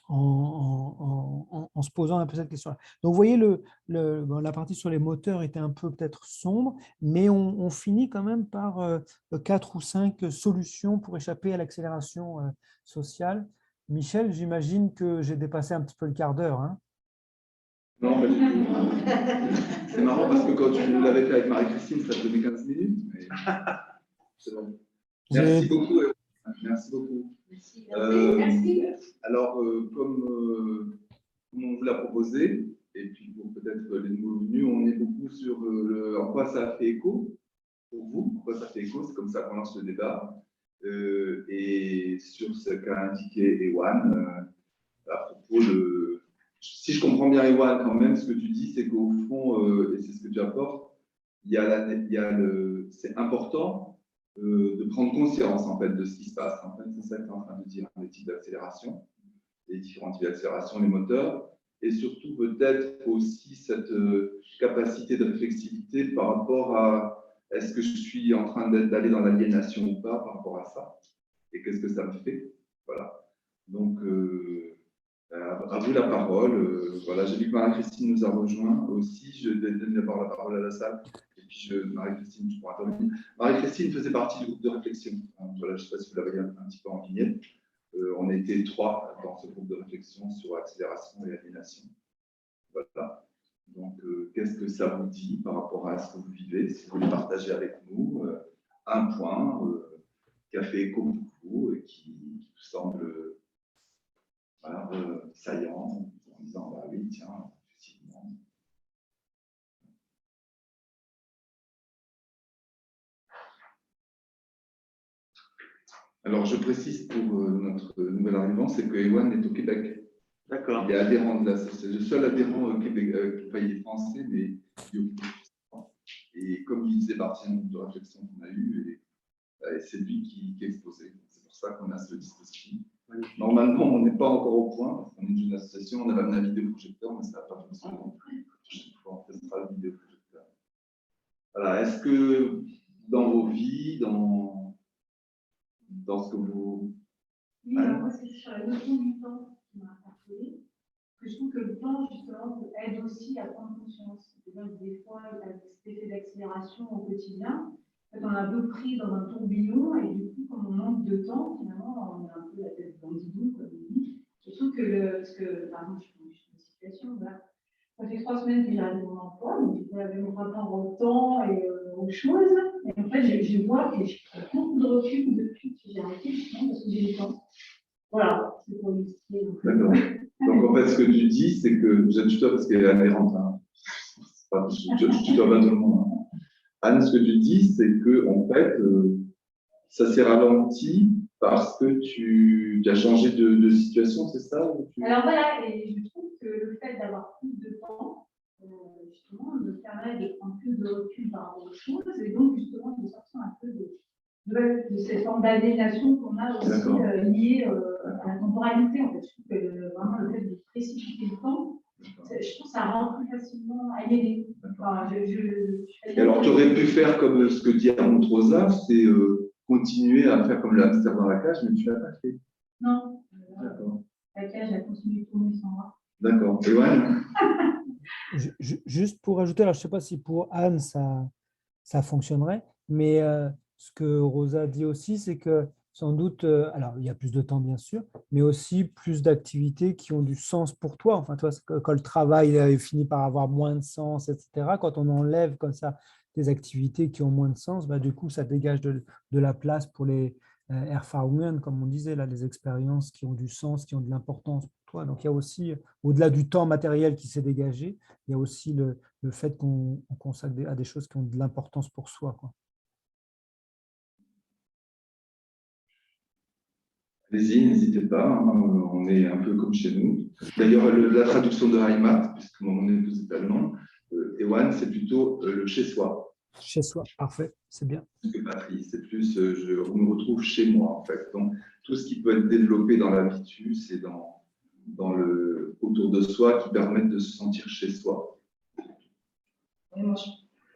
en se posant un peu cette question-là. Donc, vous voyez, la partie sur les moteurs était un peu peut-être sombre, mais on finit quand même par 4 ou 5 solutions pour échapper à l'accélération sociale. Michel, j'imagine que j'ai dépassé un petit peu le quart d'heure. Hein. Non, pas du tout. C'est marrant parce que quand tu l'avais fait avec Marie-Christine, ça te donnait 15 minutes. Mais... C'est bon. Merci beaucoup. Merci beaucoup. Merci. Alors, comme on vous l'a proposé, et puis pour peut-être les nouveaux venus, on est beaucoup sur en quoi ça fait écho pour vous, en quoi ça fait écho, c'est comme ça qu'on lance le débat, et sur ce qu'a indiqué Ewan, à propos de... Si je comprends bien Ewan quand même, ce que tu dis, c'est qu'au fond, et c'est ce que tu apportes, c'est important de prendre conscience en fait de ce qui se passe. En fait, c'est ça que tu es en train de dire, les types d'accélération, les différents types d'accélération, les moteurs, et surtout peut-être aussi cette capacité de réflexivité par rapport à est-ce que je suis en train d'aller dans l'aliénation ou pas par rapport à ça, et qu'est-ce que ça me fait. Voilà. Donc, à vous la parole. Voilà, j'ai vu que Marie-Christine nous a rejoint aussi. Je donne d'abord la parole à la salle. Et puis, Marie-Christine, je pourrais intervenir. Marie-Christine faisait partie du groupe de réflexion. Voilà, je ne sais pas si vous l'avez un petit peu en ligne. On était 3 dans ce groupe de réflexion sur accélération et aliénation. Voilà. Donc, qu'est-ce que ça vous dit par rapport à ce que vous vivez? Si vous voulez partager avec nous un point qui a fait écho beaucoup et qui vous semble saillant, en disant, bah oui, tiens, effectivement. Alors, je précise pour notre nouvel arrivant, c'est que Ewan est au Québec. D'accord. Il est adhérent de la société, c'est le seul adhérent au Québec, il est français, mais il est au Québec. Et comme il faisait partie d'un groupe de réflexion qu'on a eu, et c'est lui qui est exposé. C'est pour ça qu'on a ce dispositif. Normalement, on n'est pas encore au point, parce qu'on est une association, on avait un vidéoprojecteur, mais ça n'a pas fonctionné. Chaque fois, on testera le vidéoprojecteur. Voilà, est-ce que dans vos vies, dans ce que vous... Oui, alors moi, c'est sur la notion du temps qui m'a interpellée. Que je trouve que le temps, justement, aide aussi à prendre conscience. C'est-à-dire que des fois, il y a cet effet d'accélération au quotidien. En fait, on est un peu pris dans un tourbillon et du coup, comme on manque de temps, finalement, on a un peu la tête dans le guidon, comme on dit. Je trouve que, parce que, par exemple, je suis dans une situation, là, ça fait 3 semaines que j'arrive mon emploi, donc du coup, j'avais mon rapport au temps et aux choses. Et en fait, je vois que je prends beaucoup de recul depuis que j'ai arrêté, justement, parce que j'ai du temps. Voilà, c'est pour illustrer. D'accord. Donc, en fait, ce que tu dis, c'est que je tutoie parce qu'elle est adhérente. Hein. Je tutoie pas tout le monde. Hein. Anne, ce que tu dis, c'est que en fait, ça s'est ralenti parce que tu as changé de situation, c'est ça Alors voilà, et je trouve que le fait d'avoir plus de temps, justement, me permet de prendre plus de recul par rapport aux choses et donc justement de sortir un peu de cette forme d'aliénation qu'on a aussi liée à la temporalité. En fait, je trouve que vraiment le fait de précipiter le temps, je trouve que ça rend plus facilement aliéné. Enfin, et alors, tu aurais pu faire comme ce que dit Armand Rosa, c'est continuer à faire comme le hamster dans la cage, mais tu ne l'as pas fait. Non. D'accord. La cage a continué de tourner sans moi. D'accord. Et ouais. Juste pour ajouter, alors je ne sais pas si pour Anne ça fonctionnerait, mais ce que Rosa dit aussi, c'est que sans doute, alors il y a plus de temps bien sûr, mais aussi plus d'activités qui ont du sens pour toi. Enfin, toi, quand le travail finit par avoir moins de sens, etc., quand on enlève comme ça des activités qui ont moins de sens, bah, du coup, ça dégage de la place pour les Erfahrungen, comme on disait, là, les expériences qui ont du sens, qui ont de l'importance pour toi. Donc, il y a aussi, au-delà du temps matériel qui s'est dégagé, il y a aussi le fait qu'on consacre à des choses qui ont de l'importance pour soi, quoi. Allez-y, n'hésitez pas, hein, on est un peu comme chez nous. D'ailleurs, la traduction de Heimat, puisque mon épouse est allemand, Ewan, c'est plutôt le chez-soi. Chez soi, parfait, c'est bien. Que patrie, c'est plus on me retrouve chez moi en fait. Donc tout ce qui peut être développé dans l'habitus et dans le autour de soi qui permettent de se sentir chez soi. Oui, moi,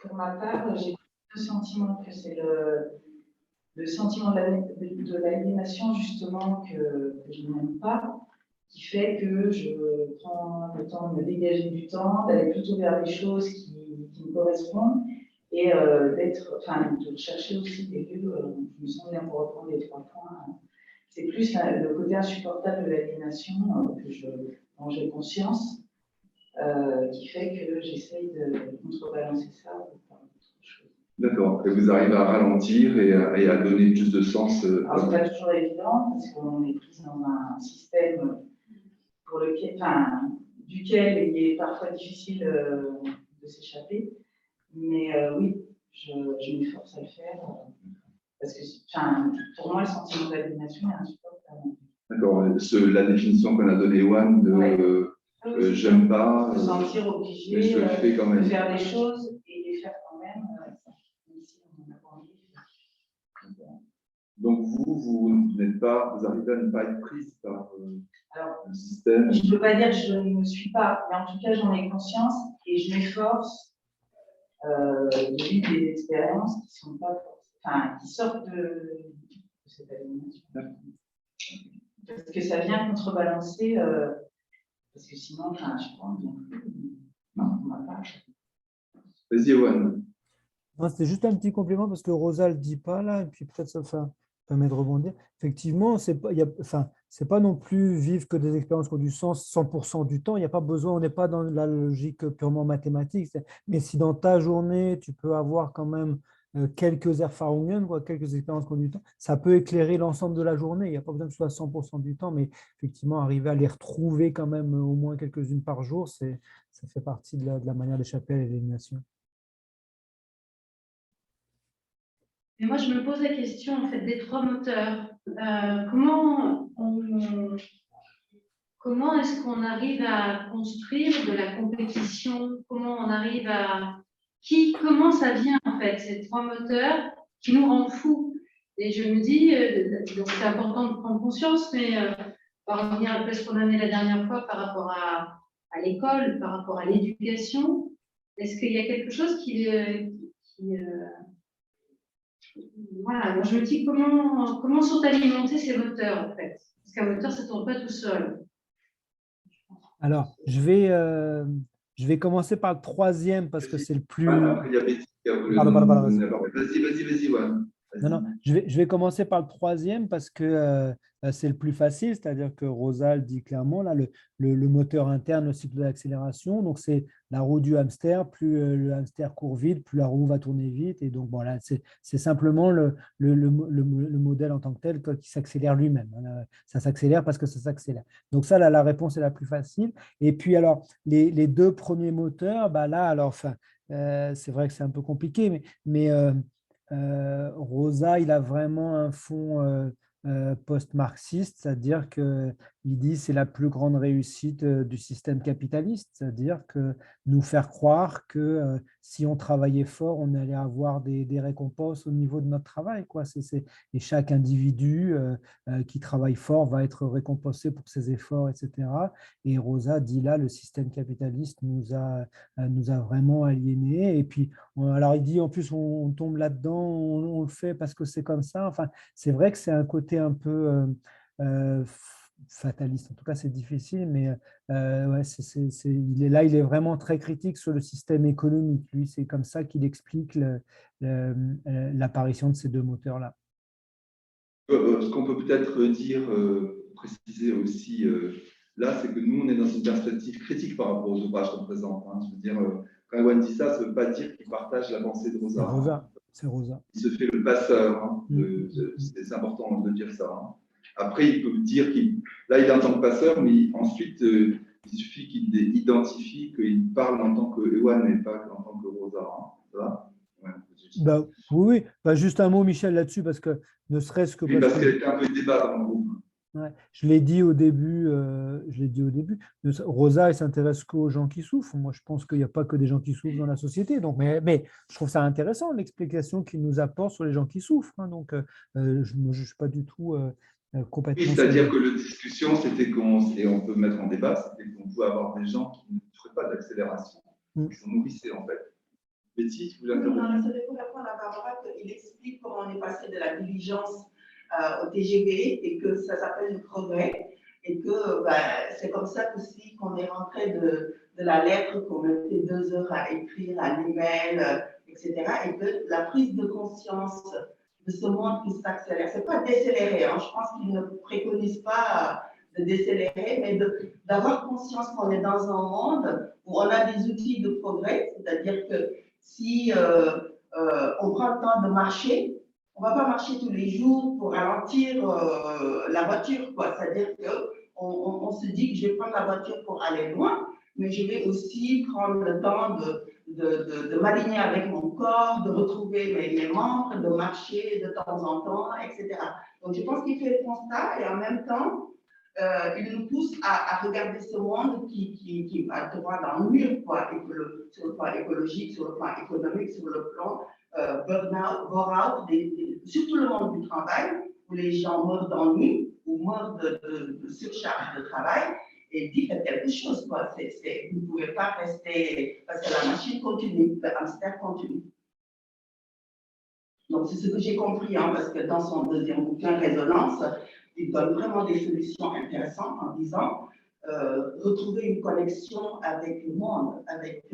pour ma part, j'ai deux sentiments, que c'est le sentiment de l'aliénation justement que je n'aime pas, qui fait que je prends le temps de me dégager du temps, d'aller plutôt vers les choses qui me correspondent et de chercher aussi des lieux où je me sens bien pour reprendre les 3 points. C'est plus le côté insupportable de l'aliénation dont j'ai conscience, qui fait que j'essaye de contrebalancer ça par autre chose. D'accord. Et vous arrivez à ralentir et à donner plus de sens. Alors, c'est pas toujours évident parce qu'on est pris dans un système duquel il est parfois difficile de s'échapper. Mais oui, je m'efforce à le faire parce que pour moi, le sentiment d'aliénation est insupportable. D'accord. La définition qu'on a donnée, Ewan, de j'aime pas. Me sentir obligé je le fais quand même. de faire des choses et les faire quand même. Donc vous n'êtes pas, vous arrivez à ne pas être prise par le système. Je ne peux pas dire que je ne suis pas, mais en tout cas j'en ai conscience et je m'efforce de vivre des expériences qui sont pas, qui sortent de cette aliénation. Parce que ça vient contrebalancer, parce que sinon, je pense, non, on va pas. Vas-y, Ewan. C'était juste un petit complément parce que Rosa ne le dit pas là, et puis peut-être ça permet de rebondir. Effectivement, c'est pas non plus vivre que des expériences qui ont du sens 100% du temps. Il n'y a pas besoin, on n'est pas dans la logique purement mathématique. Mais si dans ta journée, tu peux avoir quand même quelques Erfahrungen, quelques expériences qui ont du temps, ça peut éclairer l'ensemble de la journée. Il n'y a pas besoin que ce soit 100% du temps, mais effectivement, arriver à les retrouver quand même au moins quelques-unes par jour, ça fait partie de la manière d'échapper à l'élimination. Et moi, je me pose la question en fait des 3 moteurs. Comment est-ce qu'on arrive à construire de la compétition? Comment on arrive comment ça vient en fait, ces 3 moteurs qui nous rendent fous? Et je me dis, donc c'est important de prendre conscience, mais on va revenir un peu à ce qu'on a mis la dernière fois par rapport à l'école, par rapport à l'éducation. Est-ce qu'il y a quelque chose voilà, donc je me dis comment sont alimentés ces moteurs en fait? Parce qu'un moteur, ça ne tourne pas tout seul. Alors, je vais commencer par le 3e parce que c'est le plus… Après, il y a Betty qui a voulu Pardon. Vas-y, Ewan. Non, je vais commencer par le 3e parce que c'est le plus facile, c'est-à-dire que Rosa le dit clairement, là, le moteur interne, le cycle d'accélération, donc c'est la roue du hamster, plus le hamster court vite, plus la roue va tourner vite, et donc voilà, c'est simplement le modèle en tant que tel qui s'accélère lui-même. Ça s'accélère parce que ça s'accélère. Donc ça, là, la réponse est la plus facile. Et puis alors, les 2 premiers moteurs, bah là, alors, c'est vrai que c'est un peu compliqué, mais Rosa, il a vraiment un fond post-marxiste, c'est-à-dire qu'il dit c'est la plus grande réussite du système capitaliste, c'est-à-dire que nous faire croire que si on travaillait fort, on allait avoir des récompenses au niveau de notre travail, quoi. Et chaque individu qui travaille fort va être récompensé pour ses efforts, etc. Et Rosa dit là, le système capitaliste nous a vraiment aliénés. Et puis, alors il dit en plus, on tombe là-dedans, on le fait parce que c'est comme ça. Enfin, c'est vrai que c'est un côté un peu fataliste. En tout cas, c'est difficile, mais ouais, il est vraiment très critique sur le système économique. Lui, c'est comme ça qu'il explique l'apparition de ces deux moteurs-là. Ce qu'on peut peut-être dire, préciser aussi là, c'est que nous, on est dans une perspective critique par rapport aux ouvrages qu'on présente. Hein. Je veux dire, quand Ewan dit ça ne veut pas dire qu'il partage la pensée de Rosa. C'est Rosa. C'est Rosa. Il se fait le passeur. Hein, c'est important de dire ça. Hein. Après, il peut dire là, il est en tant que passeur, mais ensuite, il suffit qu'il identifie qu'il parle en tant que Ewan et pas en tant que Rosa. Hein. Ça va ouais, bah, oui, bah, juste un mot, Michel, là-dessus, parce que ne serait-ce que oui, parce qu'il y a été un peu de débat dans le groupe. Ouais, je l'ai dit au début, Rosa, elle s'intéresse qu'aux gens qui souffrent. Moi, je pense qu'il n'y a pas que des gens qui souffrent dans la société. Donc, mais je trouve ça intéressant, l'explication qu'il nous apporte sur les gens qui souffrent. Hein. Donc, je ne suis pas du tout complètement… Oui, c'est-à-dire que la discussion, c'était et on peut mettre en débat, c'était qu'on pouvait avoir des gens qui ne feraient pas d'accélération, qui s'en nourrissaient en fait. Betty, tu voulais intervenir? C'est pour répondre à Barbara qu'il explique comment on est passé de la diligence au TGV et que ça s'appelle le progrès et que c'est comme ça aussi qu'on est rentré de la lettre qu'on mettait 2 heures à écrire, à l'email, etc. Et que la prise de conscience de ce monde qui s'accélère, c'est pas décélérer, hein, je pense qu'il ne préconise pas de décélérer, mais d'avoir conscience qu'on est dans un monde où on a des outils de progrès, c'est-à-dire que si on prend le temps de marcher, on ne va pas marcher tous les jours pour ralentir la voiture, quoi. C'est-à-dire qu'on se dit que je vais prendre la voiture pour aller loin, mais je vais aussi prendre le temps de m'aligner avec mon corps, de retrouver mes membres, de marcher de temps en temps, etc. Donc je pense qu'il fait le constat et en même temps, il nous pousse à regarder ce monde qui va droit dans le mur, quoi, sur le plan écologique, sur le plan économique, sur le plan burn-out, bore-out, surtout le monde du travail, où les gens meurent d'ennui ou meurent de surcharge de travail, et dit faites quelque chose, quoi. Vous ne pouvez pas rester, parce que la machine continue, le hamster continue. Donc c'est ce que j'ai compris, hein, parce que dans son deuxième bouquin, Résonance, il donne vraiment des solutions intéressantes en disant retrouver une connexion avec le monde, avec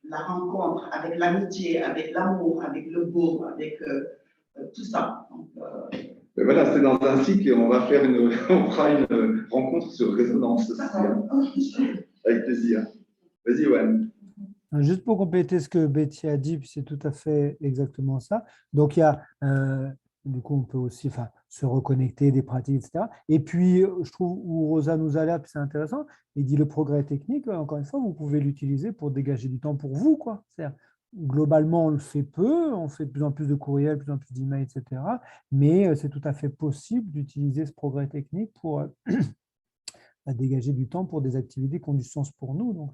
la rencontre, avec l'amitié, avec l'amour, avec le beau, avec tout ça. Donc, voilà, c'est dans un cycle et on fera une rencontre sur Résonance aussi, hein. Avec plaisir. Vas-y, Ewan. Juste pour compléter ce que Betty a dit, puis c'est tout à fait exactement ça. Donc, il y a, du coup, on peut aussi se reconnecter des pratiques, etc. Et puis, je trouve où Rosa nous alerte, c'est intéressant, il dit le progrès technique, encore une fois, vous pouvez l'utiliser pour dégager du temps pour vous, quoi. C'est-à-dire, globalement, on le fait peu, on fait de plus en plus de courriels, de plus en plus d'emails, etc. Mais c'est tout à fait possible d'utiliser ce progrès technique pour à dégager du temps pour des activités qui ont du sens pour nous. Donc,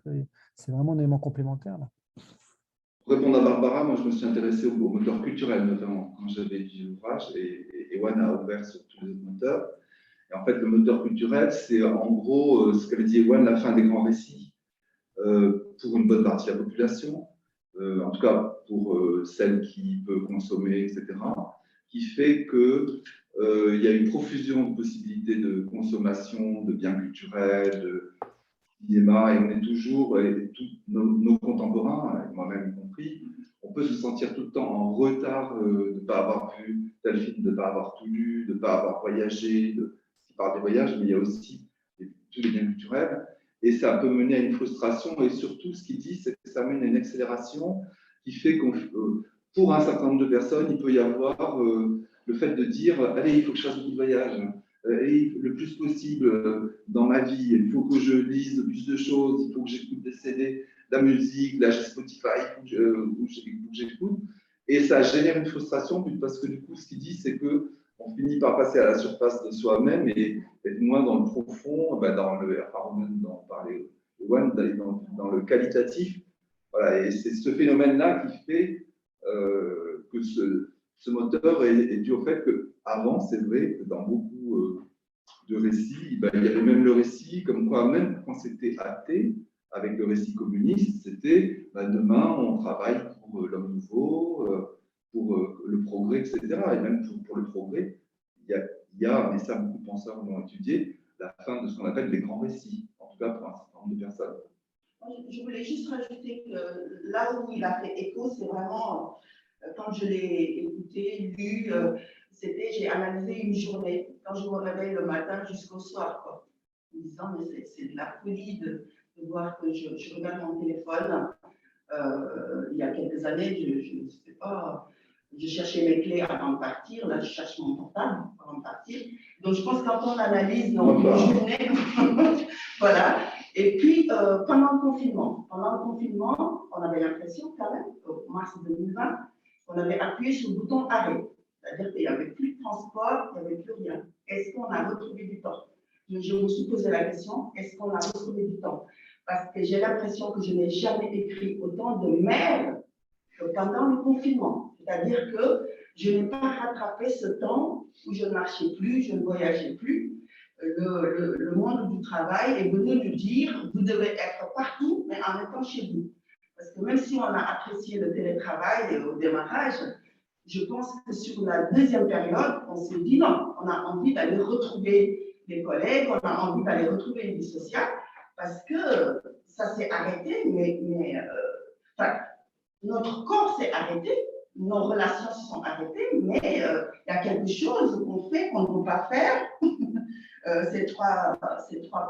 c'est vraiment un élément complémentaire. Là. Pour répondre à Barbara, moi, je me suis intéressé au moteur culturel, notamment, quand j'avais étudié l'ouvrage, et Ewan a ouvert sur tous les autres moteurs. Et en fait, le moteur culturel, c'est en gros ce qu'avait dit Ewan, la fin des grands récits, pour une bonne partie de la population, en tout cas pour celle qui peut consommer, etc., qui fait que il y a une profusion de possibilités de consommation, de biens culturels, de cinéma, et on est toujours, et tous nos contemporains, moi-même compris, on peut se sentir tout le temps en retard de ne pas avoir vu tel film, de ne pas avoir tout lu, de ne pas avoir voyagé. Il parle des voyages, mais il y a aussi tous les biens culturels. Et ça peut mener à une frustration. Et surtout, ce qu'il dit, c'est que ça mène à une accélération qui fait qu'on, pour un certain nombre de personnes, il peut y avoir le fait de dire allez, il faut que je fasse beaucoup de voyages, le plus possible dans ma vie, il faut que je lise le plus de choses, il faut que j'écoute des CD, de la musique, là j'ai Spotify, il faut que j'écoute. Et ça génère une frustration parce que du coup, ce qu'il dit, c'est qu'on finit par passer à la surface de soi-même et être moins dans le profond, dans le qualitatif. Voilà, et c'est ce phénomène-là qui fait que ce moteur est dû au fait qu'avant, c'est vrai que dans beaucoup de récits, il y avait même le récit comme quoi, même quand c'était athée, avec le récit communiste, c'était demain, on travaille pour l'homme nouveau, pour le progrès, etc. Et même pour le progrès, il y a, mais ça, beaucoup de penseurs l'ont étudié, la fin de ce qu'on appelle les grands récits, en tout cas pour un certain nombre de personnes. Je voulais juste rajouter que là où il a fait écho, c'est vraiment, quand je l'ai écouté, lu, j'ai analysé une journée, quand je me réveille le matin jusqu'au soir, quoi, en me disant, mais c'est de la folie de voir que je regarde mon téléphone. Il y a quelques années, je ne sais pas, je cherchais mes clés avant de partir, là je cherche mon portable avant de partir. Donc je pense que quand on analyse nos journées, voilà. Et puis pendant le confinement, on avait l'impression quand même, au mars 2020, on avait appuyé sur le bouton arrêt. C'est-à-dire qu'il n'y avait plus de transport, il n'y avait plus rien. Est-ce qu'on a retrouvé du temps? Je me suis posé la question, est-ce qu'on a retrouvé du temps? Parce que j'ai l'impression que je n'ai jamais écrit autant de mails que pendant le confinement. C'est-à-dire que je n'ai pas rattrapé ce temps où je ne marchais plus, je ne voyageais plus. Le monde du travail est venu nous dire, vous devez être partout, mais en étant chez vous. Parce que même si on a apprécié le télétravail au démarrage, je pense que sur la deuxième période, on s'est dit non, on a envie d'aller retrouver les collègues, on a envie d'aller retrouver une vie sociale, parce que ça s'est arrêté, enfin, notre corps s'est arrêté, nos relations se sont arrêtées, mais il y a quelque chose qu'on fait qu'on ne peut pas faire. Ces trois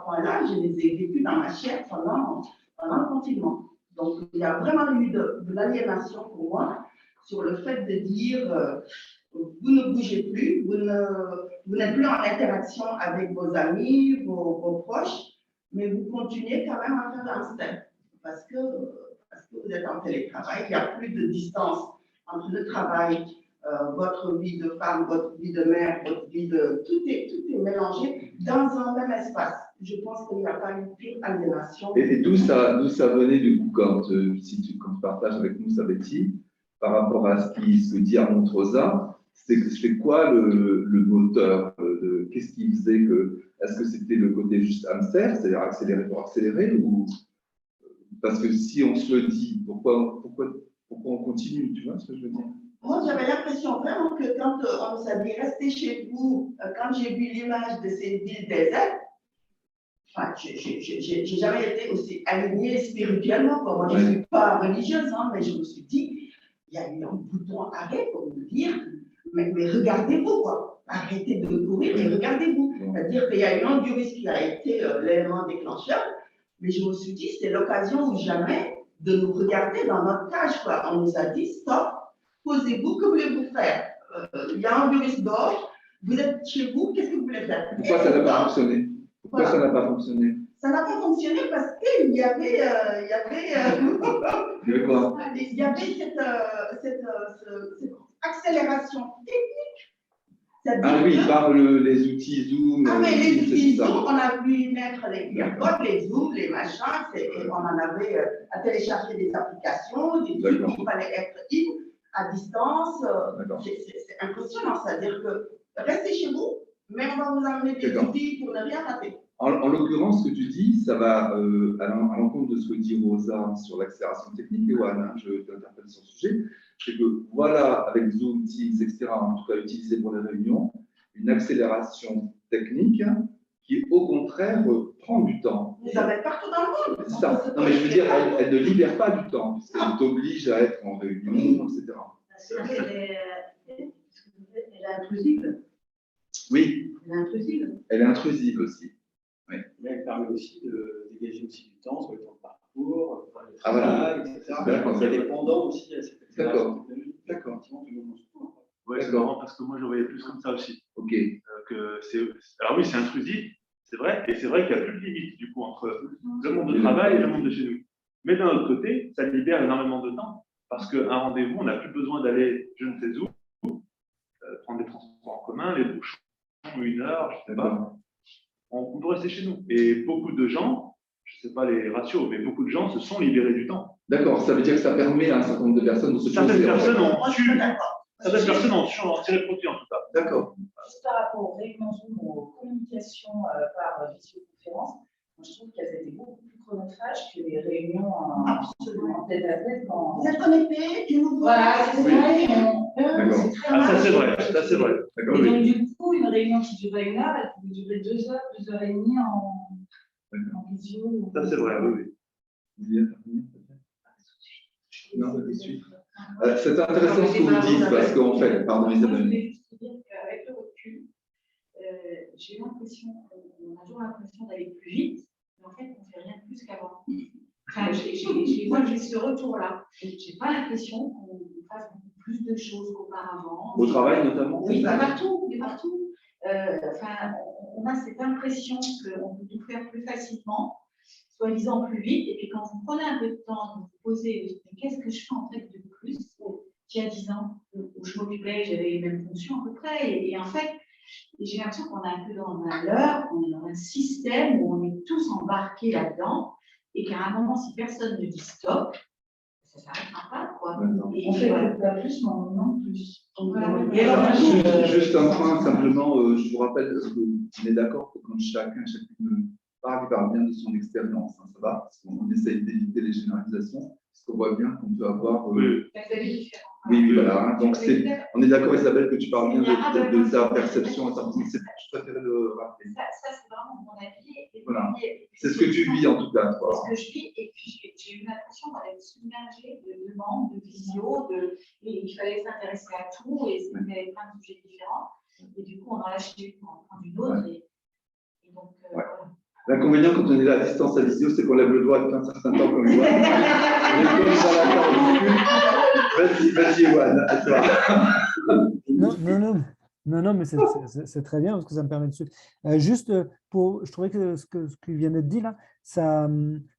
points-là, je les ai vécus dans ma chair pendant le confinement. Donc, il y a vraiment eu de l'aliénation pour moi sur le fait de dire vous ne bougez plus, vous n'êtes plus en interaction avec vos amis, vos proches, mais vous continuez quand même à faire un step parce que vous êtes en télétravail, il n'y a plus de distance entre le travail, votre vie de femme, votre vie de mère, votre vie de… Tout est mélangé dans un même espace. Je pense qu'il n'y a pas une pire aliénation. Et d'où ça venait du coup quand tu partages avec nous ça, Betty, par rapport à ce qui se dit à Montreuza, c'est quoi le moteur qu'est-ce qui faisait que… Est-ce que c'était le côté juste hamster, c'est-à-dire accélérer pour accélérer, ou parce que si on se le dit, pourquoi on continue, tu vois ce que je veux dire? Moi, j'avais l'impression vraiment que quand on nous a dit restez chez vous, quand j'ai vu l'image de ces villes désertes, enfin, j'ai jamais été aussi alignée spirituellement. Moi, je ne suis pas religieuse, hein, mais je me suis dit, il y a eu un bouton arrêt pour me dire, mais regardez-vous, quoi. Arrêtez de courir et regardez-vous. C'est-à-dire qu'il y a eu un virus qui a été l'élément déclencheur, mais je me suis dit, c'est l'occasion ou jamais de nous regarder dans notre cage, quoi. On nous a dit, stop, posez-vous, que voulez-vous faire? Il y a un virus dehors, vous êtes chez vous, qu'est-ce que vous voulez faire? Pourquoi ça n'a pas fonctionné? Pourquoi ça n'a pas fonctionné? Ça n'a pas fonctionné parce qu'il y avait quoi? Il y avait cette accélération technique. Ah oui, par les outils Zoom. Ah, mais les outils Zoom, on a pu mettre les AirPods, les Zoom, les machins, on en avait à télécharger des applications, des trucs qu'il fallait être à distance. C'est impressionnant, c'est-à-dire que restez chez vous, mais on va vous amener des outils pour ne rien rater. En l'occurrence, ce que tu dis, ça va à l'encontre de ce que dit Rosa sur l'accélération technique, et Johan, je t'interpelle sur ce sujet, c'est que voilà, avec Zoom, Teams, etc., en tout cas utilisé pour les réunions, une accélération technique qui, au contraire, prend du temps. Mais ça va être partout dans le monde. C'est ça. Non, mais je veux dire, elle ne libère pas du temps, puisqu'elle t'oblige à être en réunion, etc. Elle est intrusive. Oui. Elle est intrusive. Elle est intrusive aussi. Oui. Mais elle permet aussi de dégager aussi du temps sur le temps de parcours, pour le travail, etc. Il y a des pendants aussi à cette accélération technologique. D'accord. Oui, c'est marrant parce que moi je voyais plus comme ça aussi. Ok. Alors oui, c'est intrusif, c'est vrai, et c'est vrai qu'il n'y a plus de limite du coup entre le monde de travail et le monde de chez nous. Mais d'un autre côté, ça libère énormément de temps parce qu'un rendez-vous, on n'a plus besoin d'aller je ne sais où, prendre des transports en commun, les bouchons, 1 heure, je ne sais pas. On peut rester chez nous. Et beaucoup de gens, je ne sais pas les ratios, mais beaucoup de gens se sont libérés du temps. D'accord, ça veut dire que ça permet à un certain nombre de personnes de se Certaines poser. personnes ont tiré profit en tout cas. D'accord. Juste par rapport aux réunions Zoom ou aux communications par visioconférence, moi, je trouve qu'elles étaient beaucoup plus chronophages que les réunions en tête à tête. Vous êtes connectés, tu nous vois. Voilà, c'est ça. D'accord. Ça c'est vrai, ça c'est vrai. D'accord, Et oui. donc, du coup, une réunion qui durait 1 heure, elle pouvait durer 2 heures, 2 heures et demie en visio. Ça, c'est vrai, oui. Vous voulez intervenir, peut-être? Non, tout de suite. C'est intéressant ce que vous dites parce qu'en fait, pardon Je Isabelle. voulais juste dire qu'avec le recul, j'ai l'impression, on a toujours l'impression d'aller plus vite, mais en fait, on ne fait rien de plus qu'avant. Enfin, moi, j'ai ce retour-là. Je n'ai pas l'impression qu'on fasse beaucoup plus de choses qu'auparavant. Au travail notamment? Oui, bah, partout, mais partout. Enfin, on a cette impression qu'on peut tout faire plus facilement, soi-disant plus vite, et puis quand vous prenez un peu de temps de vous poser, vous dites, qu'est-ce que je fais en fait de plus qu'il y a 10 ans, où je m'occupais, j'avais les mêmes fonctions à peu près, et en fait, j'ai l'impression qu'on est un peu dans un leurre, on est dans un système où on est tous embarqués là-dedans, et qu'à un moment, si personne ne dit stop, ça ne s'arrêtera pas, quoi. Et On fait pas plus, mais on en plus. Voilà. Et alors, Juste un point, simplement, je vous rappelle qu'on est d'accord que quand chacune parle bien de son expérience, hein, ça va, parce qu'on essaye d'éviter les généralisations, parce qu'on voit bien qu'on peut avoir. Oui. Oui, voilà. Hein, donc, on est d'accord, Isabelle, que tu parles bien de ta perception et ta pensée. Je préférais le rappeler. Ça, c'est vraiment mon avis. Voilà. C'est ce que tu vis, en tout cas. C'est ce que je vis, et puis j'ai eu l'impression d'être submergée de demandes, de visio, et il fallait s'intéresser à tout, et c'était plein de sujets différents. Et du coup, on en a lâché une, on en prend une autre. Et donc, voilà. L'inconvénient quand on est à distance à visio, c'est qu'on lève le doigt depuis un certain temps comme moi. Vas-y, Ewan, à toi. Non, mais c'est très bien parce que ça me permet de suivre. Juste je trouvais que ce qui vient d'être dit là, ça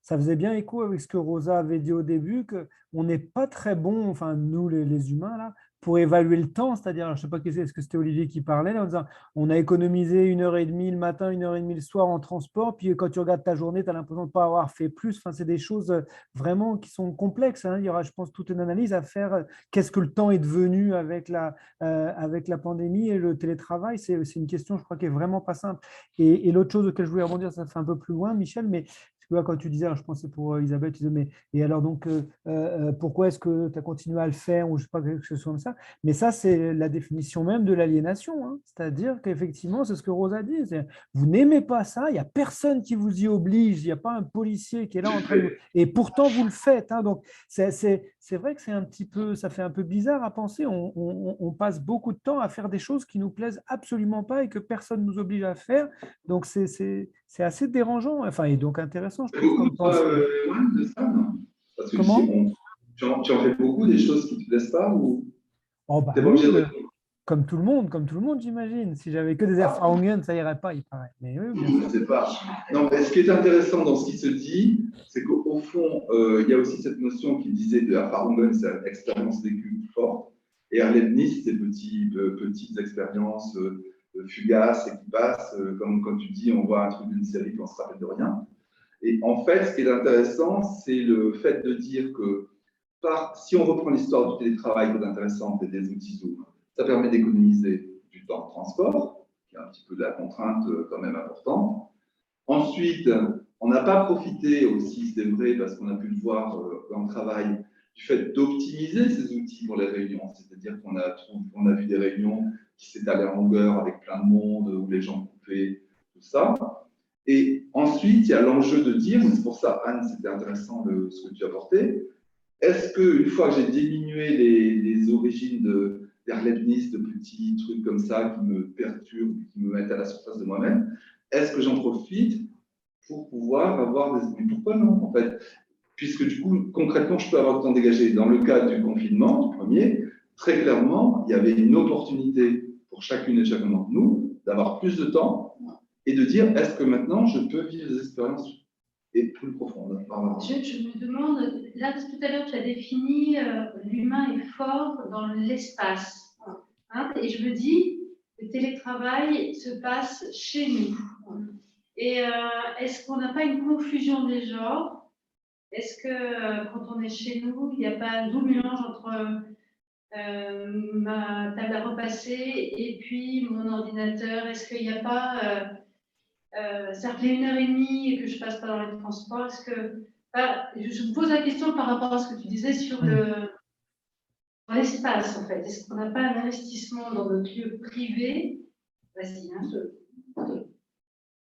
faisait bien écho avec ce que Rosa avait dit au début, qu'on n'est pas très bon, enfin nous les humains là, pour évaluer le temps, c'est-à-dire, je ne sais pas est-ce que c'était Olivier qui parlait, là, en disant on a économisé 1h30 le matin, 1h30 le soir en transport, puis quand tu regardes ta journée, tu as l'impression de ne pas avoir fait plus. Enfin, c'est des choses vraiment qui sont complexes. Hein. Il y aura, je pense, toute une analyse à faire. Qu'est-ce que le temps est devenu avec la pandémie et le télétravail? C'est une question, je crois, qui est vraiment pas simple. Et l'autre chose auquel je voulais rebondir, ça fait un peu plus loin, Michel, mais tu vois, quand tu disais, alors je pensais pour Isabelle, tu disais, mais et alors donc, pourquoi est-ce que tu as continué à le faire ou je ne sais pas, quelque chose comme ça. Mais ça, c'est la définition même de l'aliénation. Hein. C'est-à-dire qu'effectivement, c'est ce que Rosa dit. Vous n'aimez pas ça, il n'y a personne qui vous y oblige, il n'y a pas un policier qui est là en train de... Et pourtant, vous le faites. Hein. Donc, c'est vrai que c'est un petit peu, ça fait un peu bizarre à penser. On passe beaucoup de temps à faire des choses qui nous plaisent absolument pas et que personne ne nous oblige à faire. Donc, c'est assez dérangeant, enfin, et donc intéressant, je trouve, comme pensée. De ça, non? Parce que Comment? tu en fais beaucoup des choses qui ne te plaisent pas ou Oh, bah, t'es pas oui, obligé de... comme tout le monde, j'imagine. Si j'avais que des Erfahrungen, ça irait pas, il paraît. Mais oui, bien sûr. Je ne sais pas. Non, mais ce qui est intéressant dans ce qui se dit, c'est qu'au fond, il y a aussi cette notion qui disait de Erfahrungen, c'est une expérience vécue forte, et Erlebnis, c'est petites expériences fugaces et qui passent, comme tu dis, on voit un truc d'une série, puis on ne se rappelle de rien. Et en fait, ce qui est intéressant, c'est le fait de dire que si on reprend l'histoire du télétravail qui est intéressante et des outils Zoom, ça permet d'économiser du temps de transport, qui est un petit peu de la contrainte quand même importante. Ensuite, on n'a pas profité aussi, c'est vrai, parce qu'on a pu le voir dans le travail, du fait d'optimiser ces outils pour les réunions. C'est-à-dire qu'on a vu des réunions qui s'étalaient en longueur avec plein de monde, où les gens coupaient, tout ça. Et ensuite, il y a l'enjeu de dire, c'est pour ça, Anne, c'était intéressant ce que tu apportais, est-ce qu'une fois que j'ai diminué les origines d'Erlebnis, de petits trucs comme ça qui me perturbent, qui me mettent à la surface de moi-même, est-ce que j'en profite pour pouvoir avoir des... Mais pourquoi non, en fait? Puisque du coup, concrètement, je peux avoir le temps dégagé. Dans le cas du confinement, du premier, très clairement, il y avait une opportunité pour chacune et chacun d'entre nous d'avoir plus de temps et de dire, est-ce que maintenant, je peux vivre des expériences et plus profondes? Je me demande, là, tout à l'heure, tu as défini l'humain est fort dans l'espace. Hein, et je me dis, le télétravail se passe chez nous. Et est-ce qu'on n'a pas une confusion des genres? Est-ce que quand on est chez nous, il n'y a pas un double mélange entre ma table à repasser et puis mon ordinateur? Est-ce qu'il n'y a pas... ça fait 1h30 et que je passe pas dans les transports. Est-ce que je me pose la question par rapport à ce que tu disais sur l'espace en fait. Est-ce qu'on n'a pas un investissement dans notre lieu privé Vas-y, hein,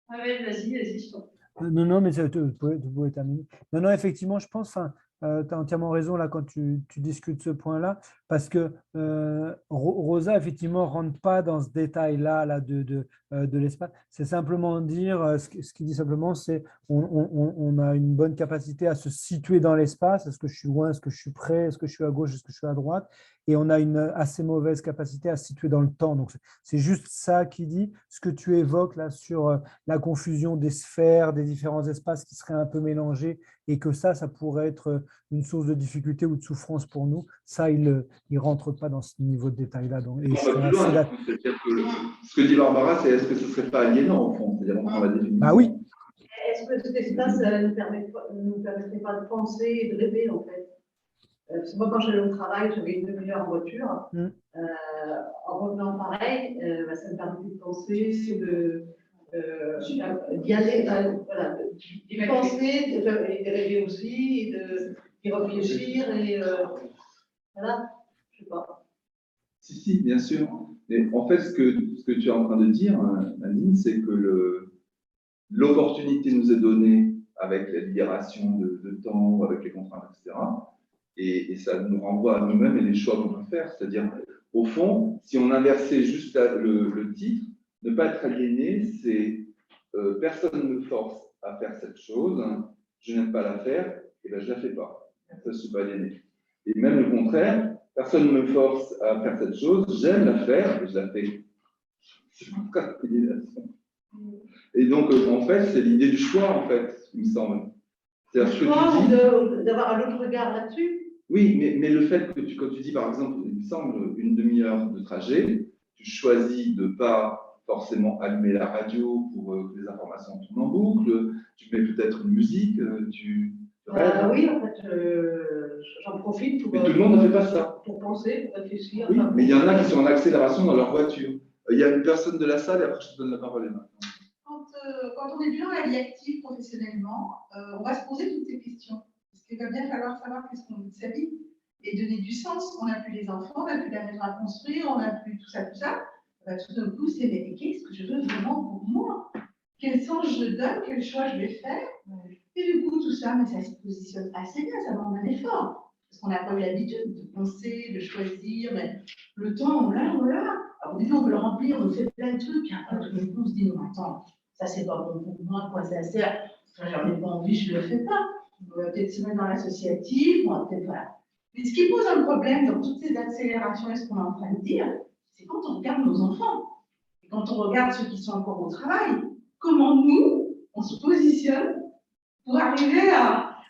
Ah ouais, vas-y, je t'en prie. Non, mais vous pouvez terminer. Non, effectivement, je pense, tu as entièrement raison là quand tu discutes ce point-là, parce que Rosa, effectivement, ne rentre pas dans ce détail-là là, de l'espace. C'est simplement dire, ce qu'il dit simplement, c'est on a une bonne capacité à se situer dans l'espace. Est-ce que je suis loin? Est-ce que je suis près? Est-ce que je suis à gauche? Est-ce que je suis à droite? Et on a une assez mauvaise capacité à se situer dans le temps. Donc, c'est juste ça qui dit. Ce que tu évoques là sur la confusion des sphères, des différents espaces qui seraient un peu mélangés, et que ça pourrait être une source de difficulté ou de souffrance pour nous, ça, il ne rentre pas dans ce niveau de détail-là. Et On va plus loin, c'est-à-dire que ce que dit Barbara, c'est est-ce que ce ne serait pas aliénant au fond? C'est-à-dire on prend la définition. Bah oui. est-ce que cet espace ne nous permettrait pas de penser et de rêver, en fait? Parce que moi, quand j'allais au travail, j'avais une demi-heure en voiture. En revenant pareil, ça me permettait de penser, d'y aller, voilà, d'y penser, de rêver aussi, et d'y réfléchir, et voilà, je sais pas. Si, bien sûr. Mais en fait, ce que tu es en train de dire, Aline, c'est que l'opportunité nous est donnée avec la libération de temps, ou avec les contraintes, etc. Et ça nous renvoie à nous-mêmes et les choix qu'on peut faire. C'est-à-dire, au fond, si on inversait juste le titre, ne pas être aliéné, c'est personne ne me force à faire cette chose, je n'aime pas la faire, et bien je ne la fais pas. Ça, je ne suis pas aliéné. Et même le contraire, personne ne me force à faire cette chose, j'aime la faire, et je la fais. C'est pas aliénation. Et donc, en fait, c'est l'idée du choix, en fait, il me semble. C'est-à-dire ce que tu dis. D'avoir un autre regard là-dessus. Oui, mais le fait que quand tu dis, par exemple, il me semble, une demi-heure de trajet, tu choisis de ne pas forcément allumer la radio pour que les informations tournent en boucle, tu mets peut-être une musique, tu rêves. Oui, en fait, j'en profite pour. Mais tout le monde ne fait pas ça. Pour penser, pour réfléchir. Oui, mais il y en a qui sont en accélération dans leur voiture. Il y a une personne de la salle et après je te donne la parole. Quand on est bien dans la vie active professionnellement, on va se poser toutes ces questions. Parce qu'il va bien falloir savoir qu'est-ce qu'on veut de sa vie et donner du sens. On n'a plus les enfants, on n'a plus la maison à construire, on n'a plus tout ça, tout ça. Tout d'un coup, c'est mais qu'est-ce que je veux vraiment pour moi? Quel sens je donne? Quel choix je vais faire? Et du coup, tout ça, mais ça se positionne assez bien, ça demande un effort. Parce qu'on n'a pas eu l'habitude de penser, de choisir, mais le temps, on l'a. Alors, au début, on veut le remplir, on fait plein de trucs, et après, tout d'un coup, on se dit, non, attends, ça, c'est pas bon pour moi, quoi, ça sert. J'en ai pas envie, je le fais pas. On va peut-être se mettre dans l'associatif, on va peut-être, voilà. Mais ce qui pose un problème dans toutes ces accélérations, et ce qu'on est en train de dire, c'est quand on regarde nos enfants, et quand on regarde ceux qui sont encore au travail, comment nous, on se positionne pour arriver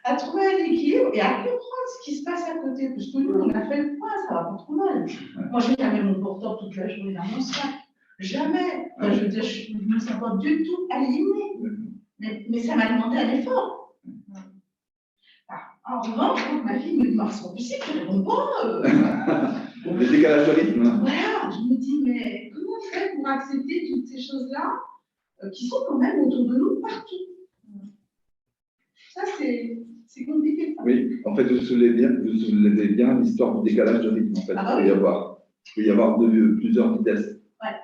à trouver un équilibre et à comprendre ce qui se passe à côté. Parce que nous, on a fait le point, ça va pas trop mal. Moi, j'ai jamais mon portable toute la journée dans mon sac. Jamais. Enfin, je veux dire, je ne me sens pas du tout alignée. Mais ça m'a demandé un effort. En revanche, quand ma fille me dit, Marceau, tu sais que je ne réponds pas. Le décalage de rythme. Voilà, je me dis, mais comment on fait pour accepter toutes ces choses-là qui sont quand même autour de nous partout? Ça, c'est compliqué. Ça. Oui, en fait, vous soulevez bien l'histoire du décalage de rythme. En fait, il peut y avoir plusieurs vitesses. Ouais.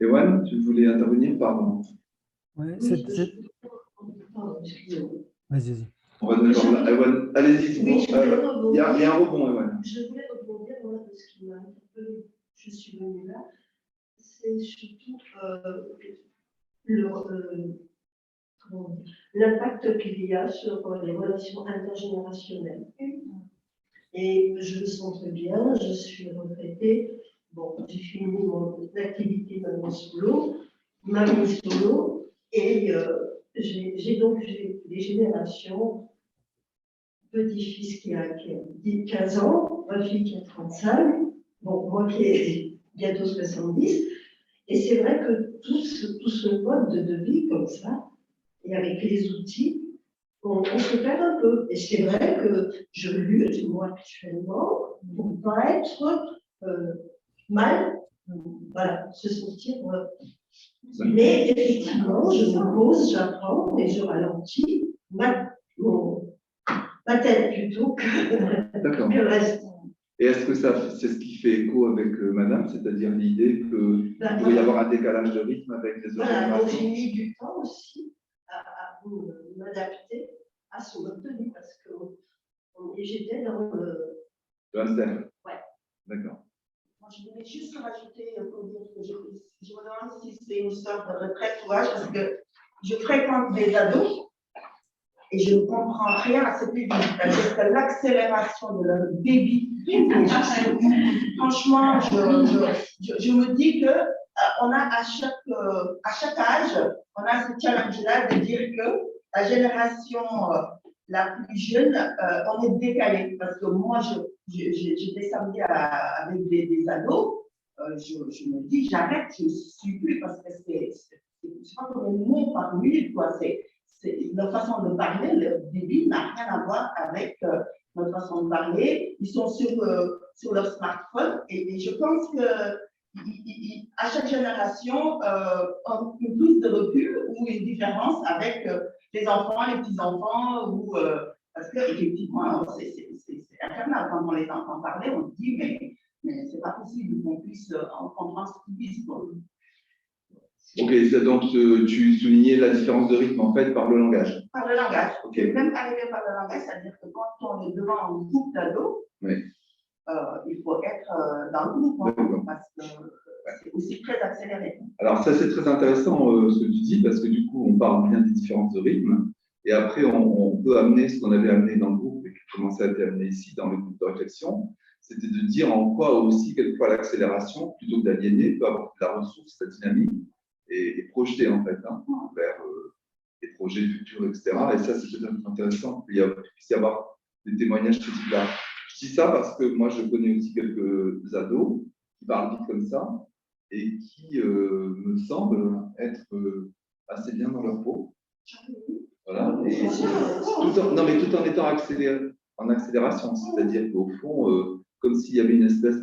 Ewan, tu voulais intervenir, pardon. Ouais, Vas-y. On va donner Ewan, allez-y. Oui, il y a un rebond, Ewan. Je voulais rebondir, moi, de ce qui m'a interpellé. Je suis venue là. C'est surtout l'impact qu'il y a sur les relations intergénérationnelles. Et je le sens très bien, je suis retraitée. Bon, j'ai fini mon activité maman solo, et j'ai donc des générations, petit-fils qui a 15 ans, ma fille qui a 35, bon, moi qui ai bientôt 70. Et c'est vrai que tout ce mode de vie comme ça, et avec les outils, on se perd un peu. Et c'est vrai que je lutte, moi, actuellement, pour ne pas être mal, voilà, se sentir. Mais effectivement, je me pose, j'apprends et je ralentis ma tête plutôt que le reste. Et est-ce que c'est ce qui fait écho avec madame, c'est-à-dire l'idée qu'il Ben, pourrait y avoir un décalage de rythme avec les autres voilà, donc j'ai générations? mis du temps aussi à m'adapter à son contenu parce que j'étais dans le. Le hamster. Ouais. D'accord. Moi, je voulais juste rajouter pour dire que je me demande si c'est une sorte de retraite-ouage parce que je fréquente des ados et je ne comprends rien à ce qu'ils disent. C'est-à-dire que l'accélération de leur débit, franchement, je me dis que on a à chaque âge, on a ce challenge-là de dire que la génération la plus jeune, on est décalé. Parce que moi, j'étais samedi avec des ados, je me dis, j'arrête, je ne suis plus parce que c'est pas comme un mot par minute, quoi. C'est leur façon de parler, leur débit n'a rien à voir avec notre façon de parler. Ils sont sur leur smartphone et je pense que à chaque génération, une plus de recul ou une différence avec les enfants, les petits-enfants, ou parce qu'effectivement, c'est infernal quand on les entend parler, on se dit, mais c'est pas possible qu'on puisse comprendre ce qu'ils disent. Ok, donc tu soulignais la différence de rythme en fait par le langage. Par le langage. Okay. Même arrivé par le langage, c'est-à-dire que quand on est devant un groupe d'ados, oui. Il faut être dans le groupe, hein, parce que c'est aussi très accéléré. Alors ça c'est très intéressant ce que tu dis, parce que du coup on parle bien des différences de rythme, et après on peut amener ce qu'on avait amené dans le groupe et qui commençait à être amené ici dans le groupe de réflexion, c'était de dire en quoi aussi quelquefois l'accélération, plutôt que d'aliéner, peut avoir de la ressource, la dynamique, et projeter en fait vers des projets futurs, etc. Et ça c'est peut-être intéressant qu'il puisse y avoir des témoignages de ce type-là. Je dis ça parce que moi je connais aussi quelques ados qui parlent vite comme ça et qui me semblent être assez bien dans leur peau. Voilà. Et tout en étant en accélération, c'est-à-dire qu'au fond, comme s'il y avait une espèce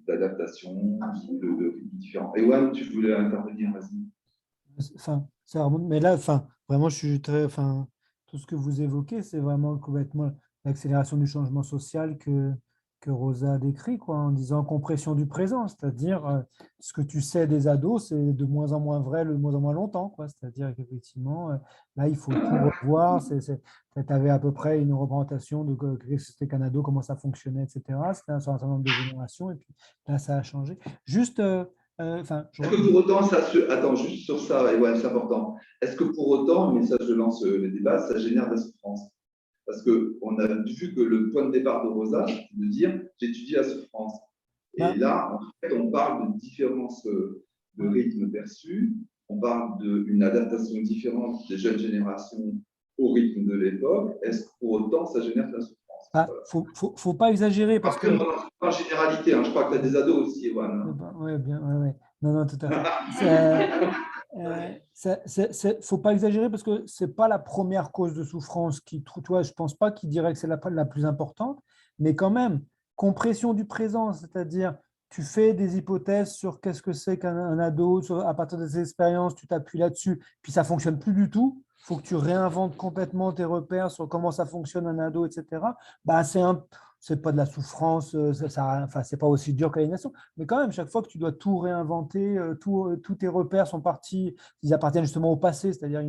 d'adaptation, de rythme différent. Et Juan, tu voulais intervenir, vas-y. Enfin, ça remonte, mais là, enfin, vraiment, je suis très, enfin, tout ce que vous évoquez, c'est vraiment complètement l'accélération du changement social que Rosa décrit, quoi, en disant compression du présent, c'est-à-dire ce que tu sais des ados, c'est de moins en moins vrai, de moins en moins longtemps, quoi. C'est-à-dire qu'effectivement, là, il faut tout revoir. Tu avais à peu près une représentation de ce que c'était qu'un ado, comment ça fonctionnait, etc. C'était sur un certain nombre de générations, et puis là, ça a changé. Juste. Est-ce que pour autant, attends, juste sur ça, et ouais, c'est important. Est-ce que pour autant, mais ça je lance le débat, ça génère de la souffrance? Parce qu'on a vu que le point de départ de Rosa, c'est de dire j'étudie la souffrance. Et là, en fait, on parle de différence de rythme perçu, on parle d'une adaptation différente des jeunes générations au rythme de l'époque. Est-ce que pour autant, ça génère de la souffrance? Faut pas exagérer parce que. En généralité, je crois que tu as des ados aussi, Ewan. Oui, bien, ouais. Non, tout à fait. Faut pas exagérer parce que c'est pas la première cause de souffrance qui, toi, je pense pas qu'il dirait que c'est la plus importante, mais quand même, compression du présent, c'est-à-dire tu fais des hypothèses sur qu'est-ce que c'est qu'un ado, à partir des expériences, tu t'appuies là-dessus, puis ça fonctionne plus du tout. Il faut que tu réinventes complètement tes repères sur comment ça fonctionne un ado, etc. Bah, c'est pas de la souffrance, enfin, c'est pas aussi dur que l'aliénation, mais quand même, chaque fois que tu dois tout réinventer, tous tes repères sont partis, ils appartiennent justement au passé, c'est-à-dire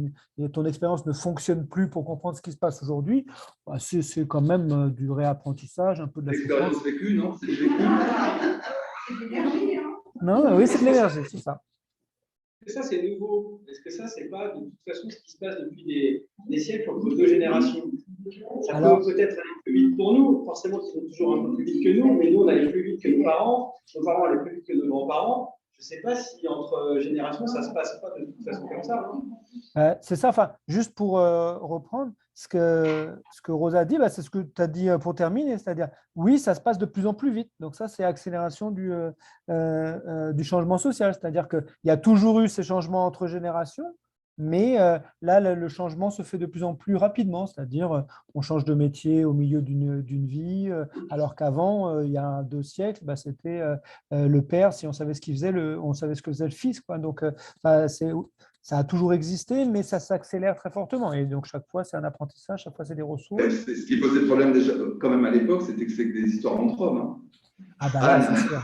ton expérience ne fonctionne plus pour comprendre ce qui se passe aujourd'hui, bah, c'est quand même du réapprentissage, un peu de la souffrance. L'expérience vécue, non? C'est du vécu. C'est de l'énergie, hein? Non, oui, c'est de l'énergie, c'est ça. Est-ce que ça, c'est nouveau? Est-ce que ça, c'est pas de toute façon ce qui se passe depuis des siècles entre deux générations? Ça peut peut-être aller plus vite pour nous, forcément, ils sont toujours un peu plus vite que nous, mais nous, on allait plus vite que nos parents allaient plus vite que nos grands-parents. Je ne sais pas si entre générations, ça ne se passe pas de toute façon comme ça. C'est ça, enfin, juste pour reprendre ce que Rosa dit, c'est ce que tu as dit pour terminer, c'est-à-dire, oui, ça se passe de plus en plus vite. Donc ça, c'est accélération du changement social, c'est-à-dire qu'il y a toujours eu ces changements entre générations, mais là, le changement se fait de plus en plus rapidement, c'est-à-dire on change de métier au milieu d'une vie, alors qu'avant, il y a 2 siècles, c'était le père, si on savait ce qu'il faisait, on savait ce que faisait le fils, quoi. Donc, ça a toujours existé, mais ça s'accélère très fortement. Et donc, chaque fois, c'est un apprentissage, chaque fois, c'est des ressources. Ce qui posait problème déjà, quand même à l'époque, c'était que c'est des histoires entre hommes. Hein. Ah bah là, c'est sûr.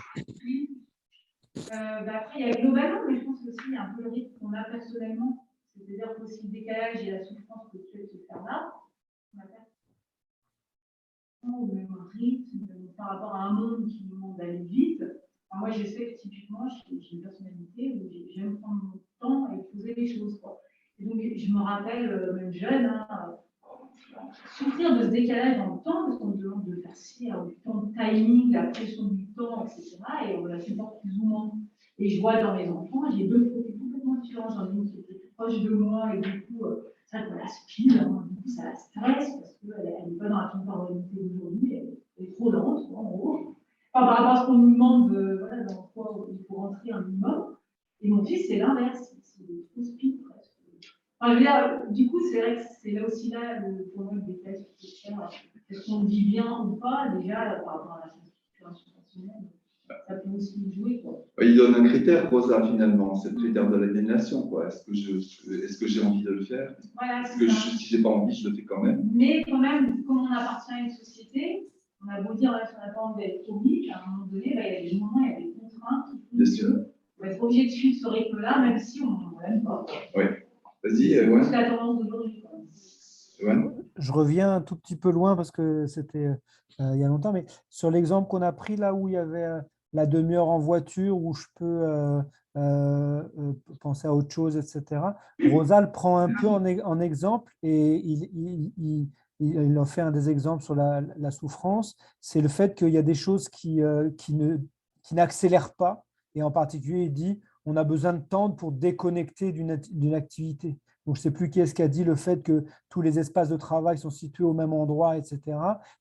Après, il y a globalement, mais je pense aussi qu'il y a un peu le rythme qu'on a personnellement. C'est-à-dire qu'aussi le décalage et la souffrance que tu as de se faire là, on a ou même un rythme par rapport à un monde qui nous demande d'aller vite. Moi, je sais que typiquement, j'ai une personnalité où j'aime prendre mon temps et poser les choses. Quoi. Et donc, je me rappelle, même jeune, souffrir de ce décalage dans le temps, parce qu'on me demande de faire ci, du temps de timing, la pression du temps, etc. Et on la supporte plus ou moins. Et je vois dans mes enfants, j'ai deux profils complètement différents. J'en ai une qui était plus proche de moi, et du coup, ça la speed, du coup, ça la stresse, parce qu'elle n'est pas dans la temporalité d'aujourd'hui, elle est trop lente, en gros. Enfin, par rapport à ce qu'on nous demande dans quoi il faut rentrer un minimum. Et mon fils, c'est l'inverse, c'est trop speed presque. Enfin, je veux dire, du coup, c'est vrai que c'est là aussi pour moi le détail qui se faire. Est-ce qu'on vit bien ou pas, déjà, par rapport à la structuration personnelle, ça peut aussi jouer, quoi. Il donne un critère, Rosa, finalement, c'est le critère de l'aliénation, quoi. Est-ce que j'ai envie de le faire? Voilà, si je n'ai pas envie, je le fais quand même. Mais quand même, comme on appartient à une société, on a beau dire si on n'a pas envie d'être oblique, à un moment donné, il y a des moments, il y a des contraintes qui font Bien sûr. qu'on va être obligé de suivre ce rythme-là, même si on n'aime pas. Oui. Vas-y, ouais. C'est la tendance d'aujourd'hui. Ouais. Je reviens un tout petit peu loin parce que c'était il y a longtemps, mais sur l'exemple qu'on a pris là où il y avait la demi-heure en voiture où je peux penser à autre chose, etc. Rosal prend un peu en exemple et il en fait un des exemples sur la souffrance. C'est le fait qu'il y a des choses qui n'accélèrent pas. Et en particulier, il dit on a besoin de temps pour déconnecter d'une activité. Donc, je ne sais plus qui est-ce qui a dit le fait que tous les espaces de travail sont situés au même endroit, etc.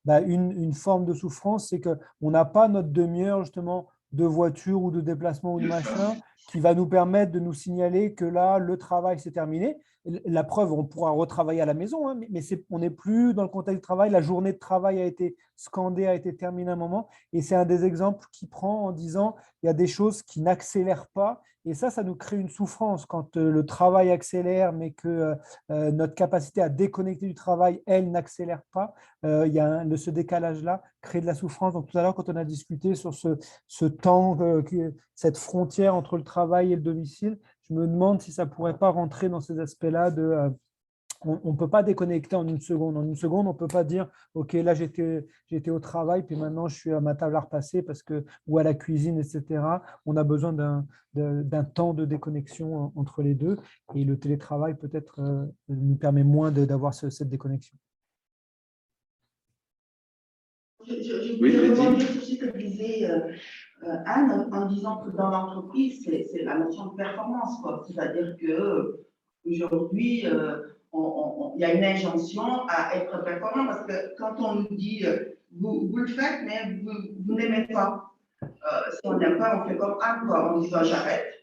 Une forme de souffrance, c'est qu'on n'a pas notre demi-heure justement de voiture ou de déplacement ou de machin qui va nous permettre de nous signaler que là, le travail s'est terminé. La preuve, on pourra retravailler à la maison, hein, mais on n'est plus dans le contexte du travail. La journée de travail a été scandée, a été terminée à un moment. Et c'est un des exemples qu'il prend en disant il y a des choses qui n'accélèrent pas. Et ça nous crée une souffrance quand le travail accélère, mais que notre capacité à déconnecter du travail, elle, n'accélère pas. Il y a ce décalage-là crée de la souffrance. Donc tout à l'heure, quand on a discuté sur ce temps, cette frontière entre le travail et le domicile, je me demande si ça ne pourrait pas rentrer dans ces aspects-là de… on ne peut pas déconnecter en une seconde. En une seconde, on ne peut pas dire « Ok, là, j'étais au travail, puis maintenant, je suis à ma table à repasser ou à la cuisine, etc. » On a besoin d'un temps de déconnexion entre les deux. Et le télétravail, peut-être, nous permet moins d'avoir cette déconnexion. Je voulais rebondir sur ce que disait Anne en disant que dans l'entreprise, c'est la notion de performance. C'est-à-dire qu'aujourd'hui, il y a une injonction à être performant parce que quand on nous dit vous le faites, mais vous n'aimez pas. Si on n'aime pas, on fait comme Anne, en disant j'arrête.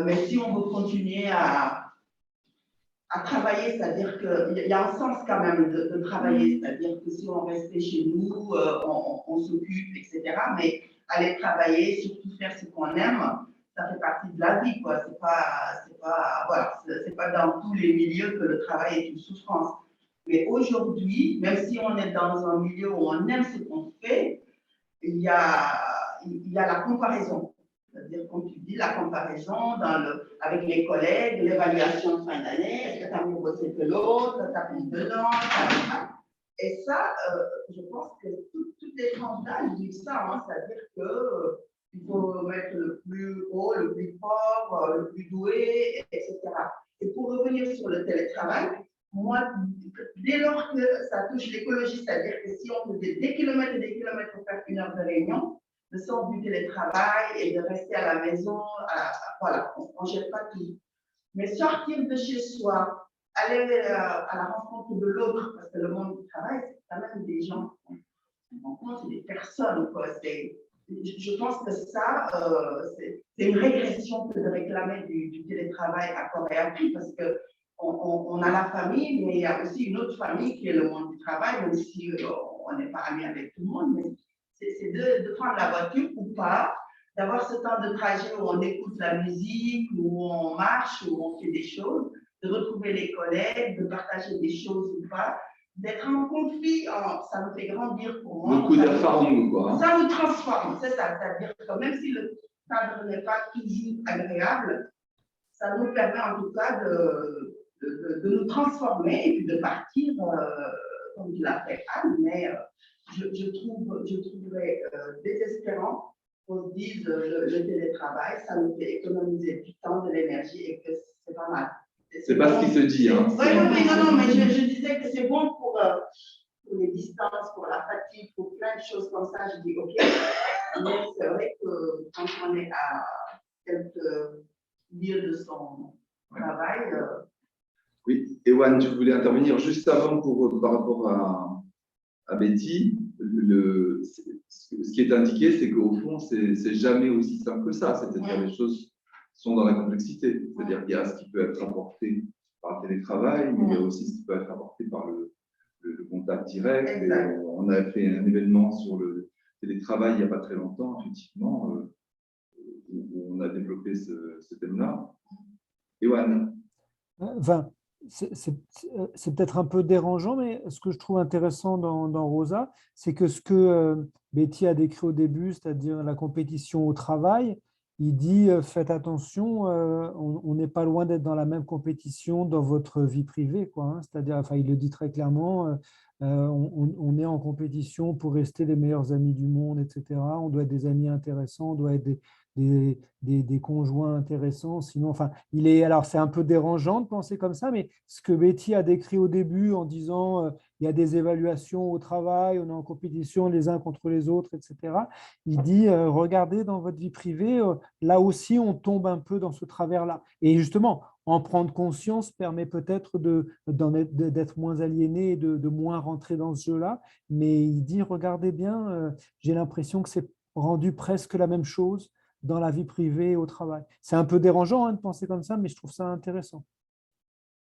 Mais si on veut continuer à travailler, c'est-à-dire qu'il y a un sens quand même de travailler, c'est-à-dire que si on restait chez nous, on s'occupe, etc. Mais aller travailler, surtout faire ce qu'on aime, ça fait partie de la vie, quoi. C'est pas dans tous les milieux que le travail est une souffrance. Mais aujourd'hui, même si on est dans un milieu où on aime ce qu'on fait, il y a la comparaison. C'est-à-dire, comme tu dis, la comparaison avec les collègues, l'évaluation de fin d'année, est-ce que tu as mieux bossé que l'autre, tu as plus dedans, et ça, je pense que toutes les tranches d'âge disent ça, hein, c'est-à-dire qu'il faut mettre le plus haut, le plus fort, le plus doué, etc. Et pour revenir sur le télétravail, moi, dès lors que ça touche l'écologie, c'est-à-dire que si on faisait des kilomètres et des kilomètres pour faire 1 heure de réunion, le sens du télétravail et de rester à la maison, voilà, on ne jette pas tout. Mais sortir de chez soi, aller à la rencontre de l'autre, parce que le monde du travail, c'est quand même des gens, on rencontre des personnes, quoi. Je pense que ça, c'est une régression que de réclamer du télétravail à corps et à cri, parce qu'on a la famille, mais il y a aussi une autre famille qui est le monde du travail, même si on n'est pas amis avec tout le monde, mais c'est de prendre la voiture ou pas, d'avoir ce temps de trajet où on écoute la musique, où on marche, où on fait des choses, de retrouver les collègues, de partager des choses ou pas, d'être en conflit, ça nous fait grandir pour moi. Beaucoup d'erfahrung, quoi. Hein. Ça nous transforme, c'est ça. C'est-à-dire que même si le cadre n'est pas toujours agréable, ça nous permet en tout cas de nous transformer et puis de partir, comme il l'a fait Anne, mais je trouverais désespérant qu'on se dise le télétravail, ça nous fait économiser du temps, de l'énergie et que c'est pas mal. C'est pas ce qui se dit. Hein. Oui, non, mais je disais que c'est bon pour les distances, pour la fatigue, pour plein de choses comme ça. Je dis OK, mais c'est vrai que quand on est à quelques lieux de son travail. Oui, Ewan, tu voulais intervenir juste avant par rapport à Betty. Ce qui est indiqué, c'est qu'au fond, c'est jamais aussi simple que ça. C'est-à-dire les choses sont dans la complexité. C'est-à-dire qu'il y a ce qui peut être apporté par le télétravail, mais il y a aussi ce qui peut être apporté par le contact direct. Et on a fait un événement sur le télétravail il n'y a pas très longtemps, effectivement, où on a développé ce thème-là. Ewan. Enfin, c'est peut-être un peu dérangeant, mais ce que je trouve intéressant dans Rosa, c'est que ce que Betty a décrit au début, c'est-à-dire la compétition au travail, il dit faites attention, on n'est pas loin d'être dans la même compétition dans votre vie privée, quoi, hein. C'est-à-dire, enfin, il le dit très clairement, on est en compétition pour rester les meilleurs amis du monde, etc. On doit être des amis intéressants, on doit être des conjoints intéressants. Sinon, enfin, alors c'est un peu dérangeant de penser comme ça, mais ce que Betty a décrit au début en disant il y a des évaluations au travail, on est en compétition les uns contre les autres, etc. Il dit regardez dans votre vie privée, là aussi on tombe un peu dans ce travers-là. Et justement, en prendre conscience permet peut-être d'être moins aliéné et de moins rentrer dans ce jeu-là. Mais il dit regardez bien, j'ai l'impression que c'est rendu presque la même chose dans la vie privée et au travail. C'est un peu dérangeant de penser comme ça, mais je trouve ça intéressant.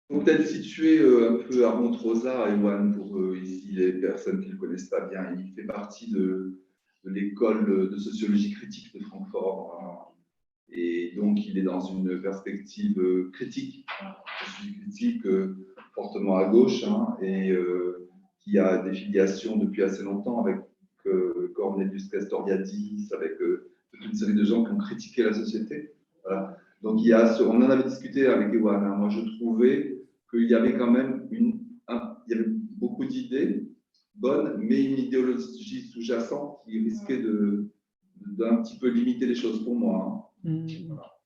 Peut-être situer un peu à Montrosa, Ewan, pour ici les personnes qui ne le connaissent pas bien. Il fait partie de l'école de sociologie critique de Francfort. Hein. Et donc, il est dans une perspective critique, fortement à gauche, hein, et qui a des filiations depuis assez longtemps avec Cornelius Castoriadis, avec toute une série de gens qui ont critiqué la société. Voilà. Donc, on en avait discuté avec Ewan. Hein. Moi, je trouvais qu'il y avait quand même il y avait beaucoup d'idées bonnes, mais une idéologie sous-jacente qui risquait d'un petit peu limiter les choses pour moi. Hein. Voilà.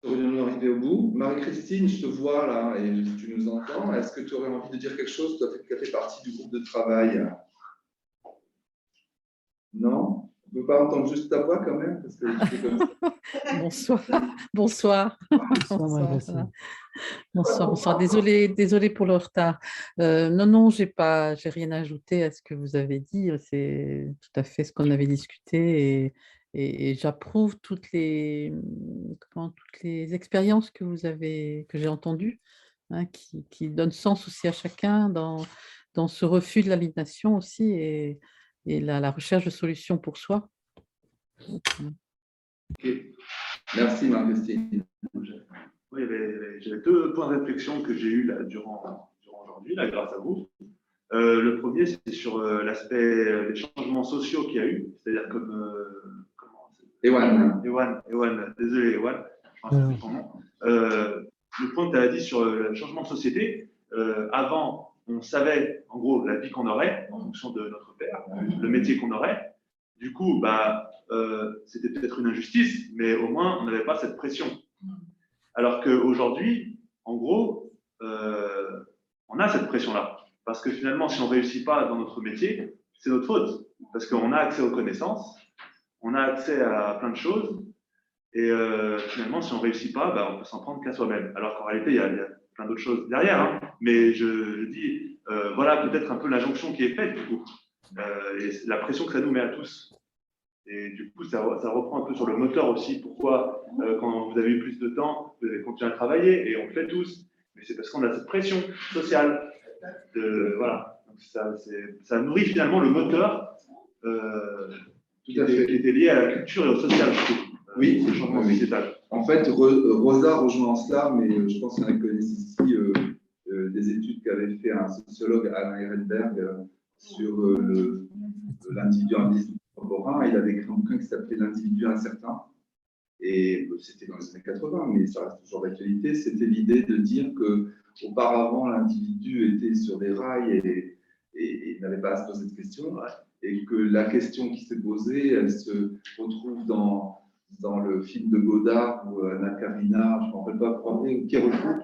Nous arriver au bout. Marie-Christine, je te vois là et tu nous entends. Est-ce que tu aurais envie de dire quelque chose, toi qui as fait partie du groupe de travail? Non? On ne peut pas entendre juste ta voix quand même parce que tu fais comme ça. Bonsoir. Bonsoir. Désolée pour le retard. Non, j'ai rien à ajouter à ce que vous avez dit. C'est tout à fait ce qu'on avait discuté et j'approuve toutes les expériences que j'ai entendues, hein, qui donnent sens aussi à chacun dans ce refus de l'aliénation aussi et la recherche de solutions pour soi. Okay. Merci Marie-Christine. Oui, j'avais deux points de réflexion que j'ai eus là, durant aujourd'hui, là, grâce à vous. Le premier, c'est sur l'aspect des changements sociaux qu'il y a eu, c'est-à-dire comme Ewan, désolé Ewan, je pense que c'est ton nom. Le point que tu as dit sur le changement de société, avant, on savait en gros la vie qu'on aurait en fonction de notre père, le métier qu'on aurait. Du coup, c'était peut-être une injustice, mais au moins on n'avait pas cette pression. Alors qu'aujourd'hui, en gros, on a cette pression-là. Parce que finalement, si on ne réussit pas dans notre métier, c'est notre faute. Parce qu'on a accès aux connaissances, on a accès à plein de choses, et finalement, si on ne réussit pas, on peut s'en prendre qu'à soi-même. Alors qu'en réalité, il y a plein d'autres choses derrière. Hein. Mais je dis, voilà peut-être un peu l'injonction qui est faite, du coup. Et la pression que ça nous met à tous. Et du coup, ça reprend un peu sur le moteur aussi. Pourquoi, quand vous avez eu plus de temps, vous avez continué à travailler, et on le fait tous. Mais c'est parce qu'on a cette pression sociale. Voilà. Donc ça nourrit finalement le moteur qui était lié à la culture et au social, je trouve. Oui, le changement sociétal. En fait, Rosa rejoint en cela, mais je pense qu'il y en a connaissent ici des études qu'avait fait un sociologue, Alain Ehrenberg, sur l'individualisme contemporain. Il avait écrit un bouquin qui s'appelait L'individu incertain. Et c'était dans les années 80, mais ça reste toujours d'actualité. C'était l'idée de dire qu'auparavant, l'individu était sur des rails et n'avait pas à se poser de questions. Et que la question qui s'est posée, elle se retrouve dans le film de Godard où Anna Karina, je ne me rappelle pas pourquoi, qui retrouve,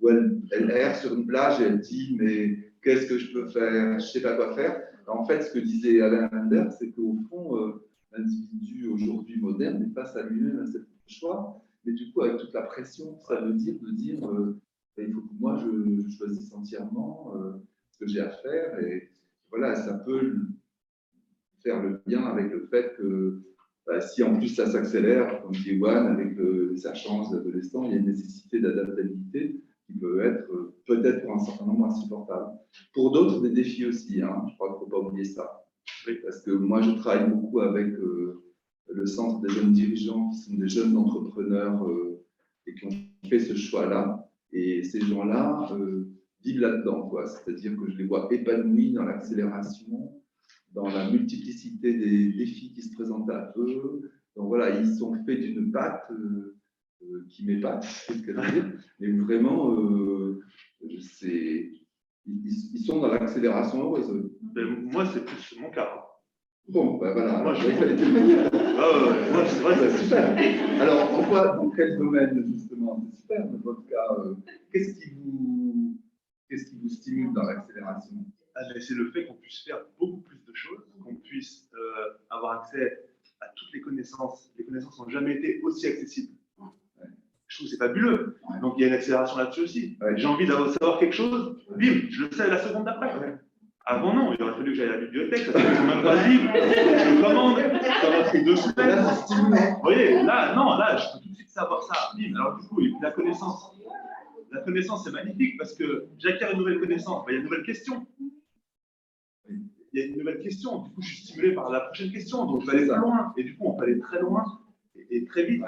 où elle erre sur une plage et elle dit mais qu'est-ce que je peux faire, je ne sais pas quoi faire. Alors, en fait, ce que disait Alain Lander, c'est qu'au fond, l'individu aujourd'hui moderne n'est pas à lui-même à ses choix, mais du coup avec toute la pression que ça veut dire de dire il faut que moi je choisisse entièrement ce que j'ai à faire, et voilà, ça peut faire le lien avec le fait que si en plus ça s'accélère, comme dit Juan, avec sa chance d'adolescent, il y a une nécessité d'adaptabilité qui peut être peut-être pour un certain nombre insupportable. Pour d'autres, des défis aussi, hein. Je crois qu'il ne faut pas oublier ça. Parce que moi, je travaille beaucoup avec le Centre des jeunes dirigeants, qui sont des jeunes entrepreneurs et qui ont fait ce choix-là. Et ces gens-là vivent là-dedans, quoi. C'est-à-dire que je les vois épanouis dans l'accélération, dans la multiplicité des défis qui se présentent à eux. Donc voilà, ils sont faits d'une patte qui m'épate, c'est ce que je veux dire. Mais vraiment, ils sont dans l'accélération heureuse. Moi, c'est plus mon cas. Bon, ben voilà, moi, il fallait te le dire. Moi, c'est vrai, c'est super. Alors, dans quel domaine, justement? C'est super, dans votre cas. Qu'est-ce qui vous stimule dans l'accélération? C'est le fait qu'on puisse faire beaucoup plus de choses, qu'on puisse avoir accès à toutes les connaissances. Les connaissances n'ont jamais été aussi accessibles. Je trouve que c'est fabuleux. Donc, il y a une accélération là-dessus aussi. J'ai envie de savoir quelque chose, bim, je le sais la seconde d'après. Avant, non, il aurait fallu que j'aille à la bibliothèque, ça fait que je même pas de livre, je le commande, ça va pris 2 semaines. Vous voyez, là, je peux tout de suite savoir ça. Bim. Alors, du coup, et puis la connaissance. La connaissance, c'est magnifique parce que j'acquiers une nouvelle connaissance, il y a une nouvelle question. Il y a une nouvelle question, du coup, je suis stimulé par la prochaine question, donc je vais aller plus loin. Et du coup, on peut aller très loin et très vite.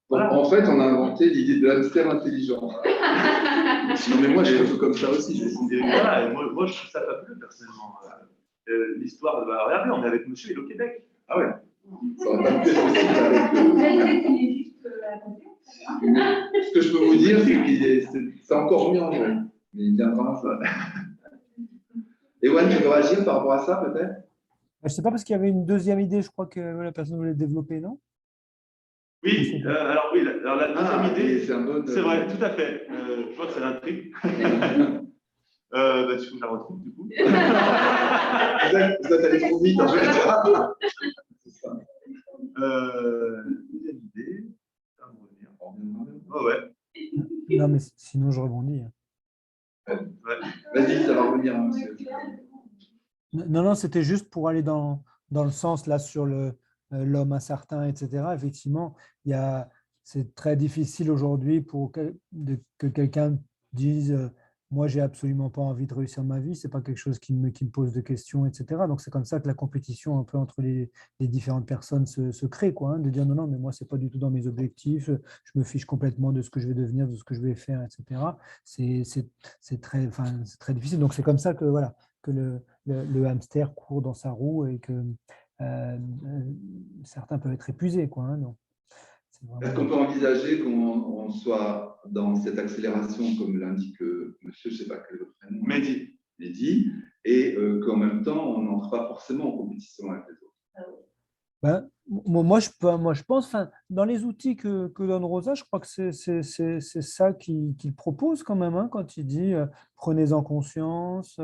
Voilà. En fait, on a inventé l'idée de l'hamster intelligent. Non, mais moi, je suis un peu comme ça aussi. Voilà, moi, je trouve ça fabuleux, personnellement. L'histoire, regardez, on est avec Monsieur et au Québec. Ah ouais. Ça aurait pas pu être possible avec. Ce que je peux vous dire, c'est c'est encore mieux en vrai. Mais il viendra ça. Ewan, tu veux réagir par rapport à ça, peut-être? Je ne sais pas, parce qu'il y avait une deuxième idée, je crois que la personne voulait développer, non? Oui, alors la deuxième idée, c'est vrai, tout à fait. Je vois que ça l'intrigue. Tu faut que je la retrouve, du coup. Vous êtes allé trop vite, en fait. Deuxième idée, ça va me revenir. Oh, ouais. Non, mais sinon, je rebondis. Vas-y, ça va revenir, monsieur. Non, c'était juste pour aller dans le sens, là, sur l'homme incertain, etc. Effectivement, c'est très difficile aujourd'hui pour que quelqu'un dise moi, j'ai absolument pas envie de réussir ma vie, c'est pas quelque chose qui me pose de questions, etc. Donc, c'est comme ça que la compétition un peu entre les différentes personnes se crée, quoi, hein, de dire non, mais moi, c'est pas du tout dans mes objectifs, je me fiche complètement de ce que je vais devenir, de ce que je vais faire, etc. C'est très difficile. Donc, c'est comme ça que, voilà, que le hamster court dans sa roue et que certains peuvent être épuisés, quoi, hein, donc. Est-ce qu'on peut envisager qu'on soit dans cette accélération, comme l'indique monsieur, je ne sais pas quel est votre prénom, Mehdi, et qu'en même temps, on n'entre pas forcément en compétition avec les autres? Moi, je pense, dans les outils que donne Rosa, je crois que c'est ça qu'il propose quand même, hein, quand il dit prenez-en conscience,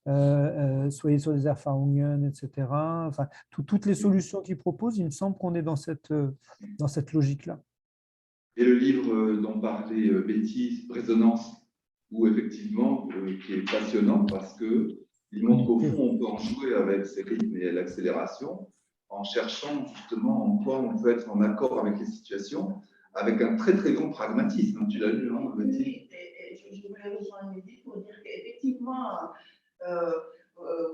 soyez sur des Erfahrungen, etc. Enfin, toutes les solutions qu'il propose, il me semble qu'on est dans cette logique-là. Et le livre dont parlait Betty, Résonance, où effectivement, qui est passionnant parce qu'il montre qu'au fond, on peut en jouer avec ces rythmes et l'accélération, en cherchant justement en quoi on peut être en accord avec les situations, avec un très très grand pragmatisme. Tu l'as lu, hein, Betty? Oui, et je voulais rejoindre Mehdi pour dire qu'effectivement,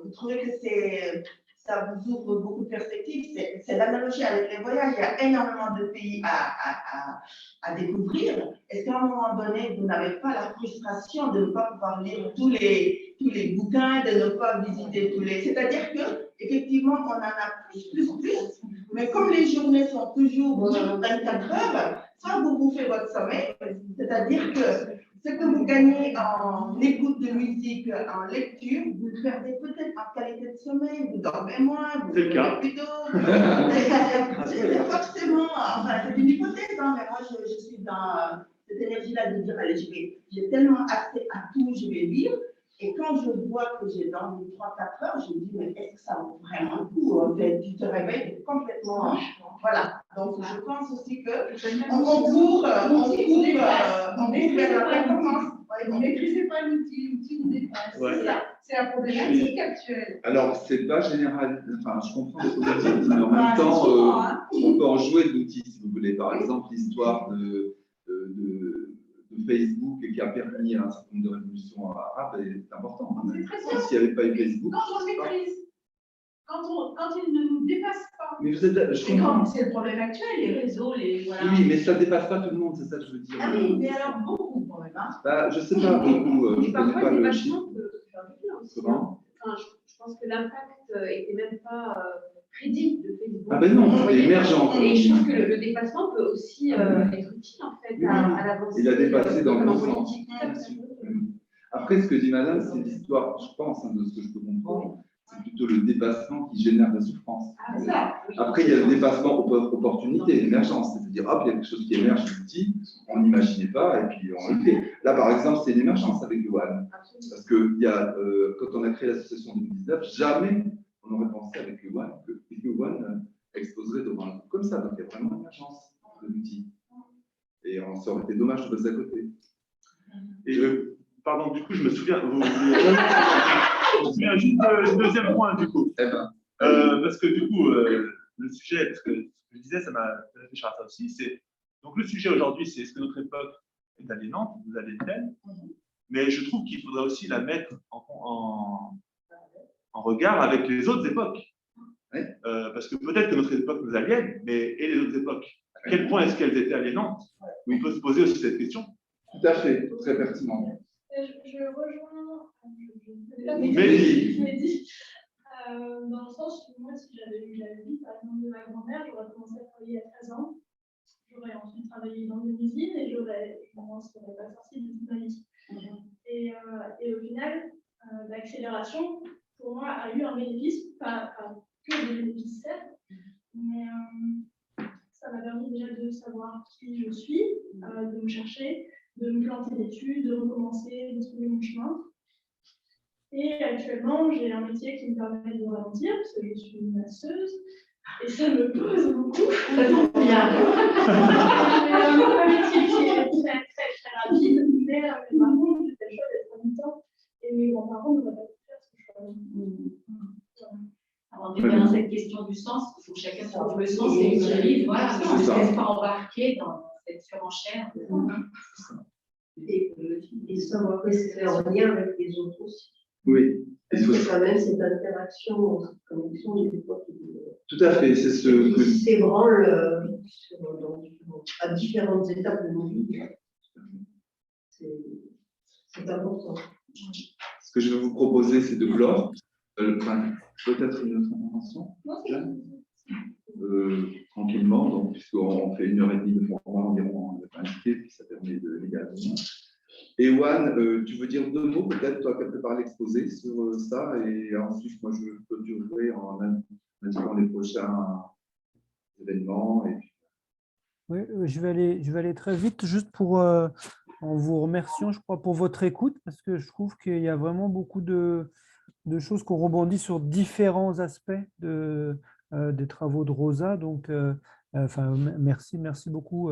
vous trouvez que ça vous ouvre beaucoup de perspectives. C'est l'analogie avec les voyages. Il y a énormément de pays à découvrir. Est-ce qu'à un moment donné, vous n'avez pas la frustration de ne pas pouvoir lire tous les bouquins, de ne pas visiter tous les... C'est-à-dire qu'effectivement, on en a plus, mais comme les journées sont toujours 24 heures, soit vous bouffez votre sommeil, c'est-à-dire que ce que vous gagnez en écoute de musique, en lecture, vous le perdez peut-être en qualité de sommeil, vous dormez moins, vous C'est le cas. plus tôt. C'est forcément, enfin, c'est une hypothèse, hein, mais moi je suis dans cette énergie-là de dire, allez, j'ai tellement accès à tout, je vais lire. Et quand je vois que j'ai dormi 3-4 heures, je me dis, mais est-ce que ça vaut vraiment le coup? En fait, tu te réveilles complètement. Voilà. Donc, je pense aussi qu'on court vers la performance. Vous ne maîtrisez pas l'outil vous dépasse. Ouais. C'est la problématique actuelle. Alors, c'est pas général. Enfin, je comprends ce que vous dites, mais en même temps, on peut en jouer de l'outil si vous voulez. Par exemple, l'histoire de Facebook qui a permis un certain nombre de révolutions arabes est important. C'est très bien. S'il n'y avait pas eu Facebook. Quand on maîtrise, quand il ne nous dépasse pas. Mais vous êtes, je comprends. C'est le problème actuel, les réseaux, les. Voilà. Oui, mais ça ne dépasse pas tout le monde, c'est ça que je veux dire. Ah oui, mais alors beaucoup quand même. Hein. Bah, je ne sais pas beaucoup. Je ne connais pas le chiffre. Comment ? Enfin, je pense que l'impact n'était même pas prédit de Facebook. Ah ben non, c'est émergent. Et je trouve que le dépassement peut aussi être utile en fait à l'avancée. Il a dépassé dans le bon sens. politique. Après, ce que dit Madame, c'est l'histoire, je pense, de ce que je peux comprendre, c'est plutôt le dépassement qui génère la souffrance. Ah, ça, oui. Après, il y a le dépassement opportunité, l'émergence, c'est-à-dire, hop, il y a quelque chose qui émerge petit, on n'imaginait pas, et puis on le fait. Là, par exemple, c'est une émergence avec Yoann. Parce que quand on a créé l'association en 2019, jamais on aurait pensé avec Yoann que Yoann exposerait devant un groupe comme ça. Donc, il y a vraiment une émergence de l'outil. Et ça aurait été dommage de passer à côté. Et pardon, du coup, je me souviens. Je me souviens juste du deuxième point, du coup. Parce que du coup, le sujet, parce que ce que je disais, ça m'a fait réfléchir à ça aussi. Donc, le sujet aujourd'hui, c'est est-ce que notre époque est aliénante, vous aliène-t-elle? Mais je trouve qu'il faudrait aussi la mettre en regard avec les autres époques. Parce que peut-être que notre époque nous aliène, mais et les autres époques? À quel point est-ce qu'elles étaient aliénantes? On peut se poser aussi cette question. Tout à fait, très pertinent. Je rejoins Mehdi. Dans le sens où moi, si j'avais eu la vie, par exemple, de ma grand-mère, j'aurais commencé à travailler à 13 ans. J'aurais ensuite travaillé dans une usine et je ne serais pas sortie de toute ma vie. Et au final, l'accélération, pour moi, a eu un bénéfice, pas que des bénéfices, certes, mais ça m'a permis déjà de savoir qui je suis, de me chercher, de me planter d'études, de recommencer, de trouver mon chemin. Et actuellement, j'ai un métier qui me permet de ralentir, parce que je suis masseuse, et ça me pose beaucoup. Ça tombe bien. Un métier qui est très, très, très rapide, mais par contre, j'ai fait le choix d'être en mi-temps, et mes grands-parents ne vont pas faire ce choix. Avant de revenir à cette question du sens, il faut que chacun trouve le sens et l'utilise. Voilà, je ne se laisse pas embarquer dans cette surenchère. Et savoir que c'est en lien avec les autres aussi. Oui. Parce que quand même, cette interaction, cette connexion, il y a des fois qui. Tout à fait, c'est ce que. Qui s'ébranle à différentes étapes de nos vies. C'est important. Ce que je vais vous proposer, c'est de clore. Peut-être une autre intervention, tranquillement, donc, puisqu'on fait 1h30 de format environ indiqué, puis ça permet de légalement. Et Juan, tu veux dire 2 mots, peut-être, toi qui as préparé l'exposé sur ça, et ensuite, moi, je peux durer en indiquant les prochains événements. Et puis... Oui, je vais aller très vite, juste pour, en vous remerciant, je crois, pour votre écoute, parce que je trouve qu'il y a vraiment beaucoup de choses qu'on rebondit sur différents aspects des travaux de Rosa. Donc, merci beaucoup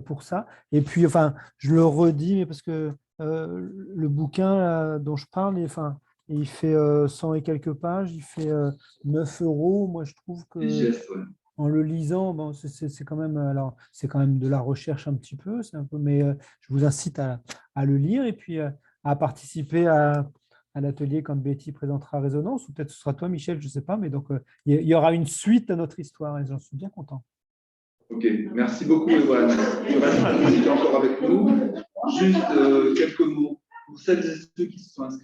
pour ça. Et puis, je le redis, mais parce que le bouquin là, dont je parle, il fait 100 et quelques pages, il fait 9 €. Moi, je trouve que en le lisant, bon, c'est quand même, de la recherche un petit peu, mais je vous incite à le lire et puis à participer à à l'atelier quand Betty présentera Résonance, ou peut-être ce sera toi, Michel, je ne sais pas, mais donc il y aura une suite à notre histoire et j'en suis bien content. Ok, merci beaucoup, Ewan. Tu restes encore avec nous. Juste quelques mots pour celles et ceux qui se sont inscrits.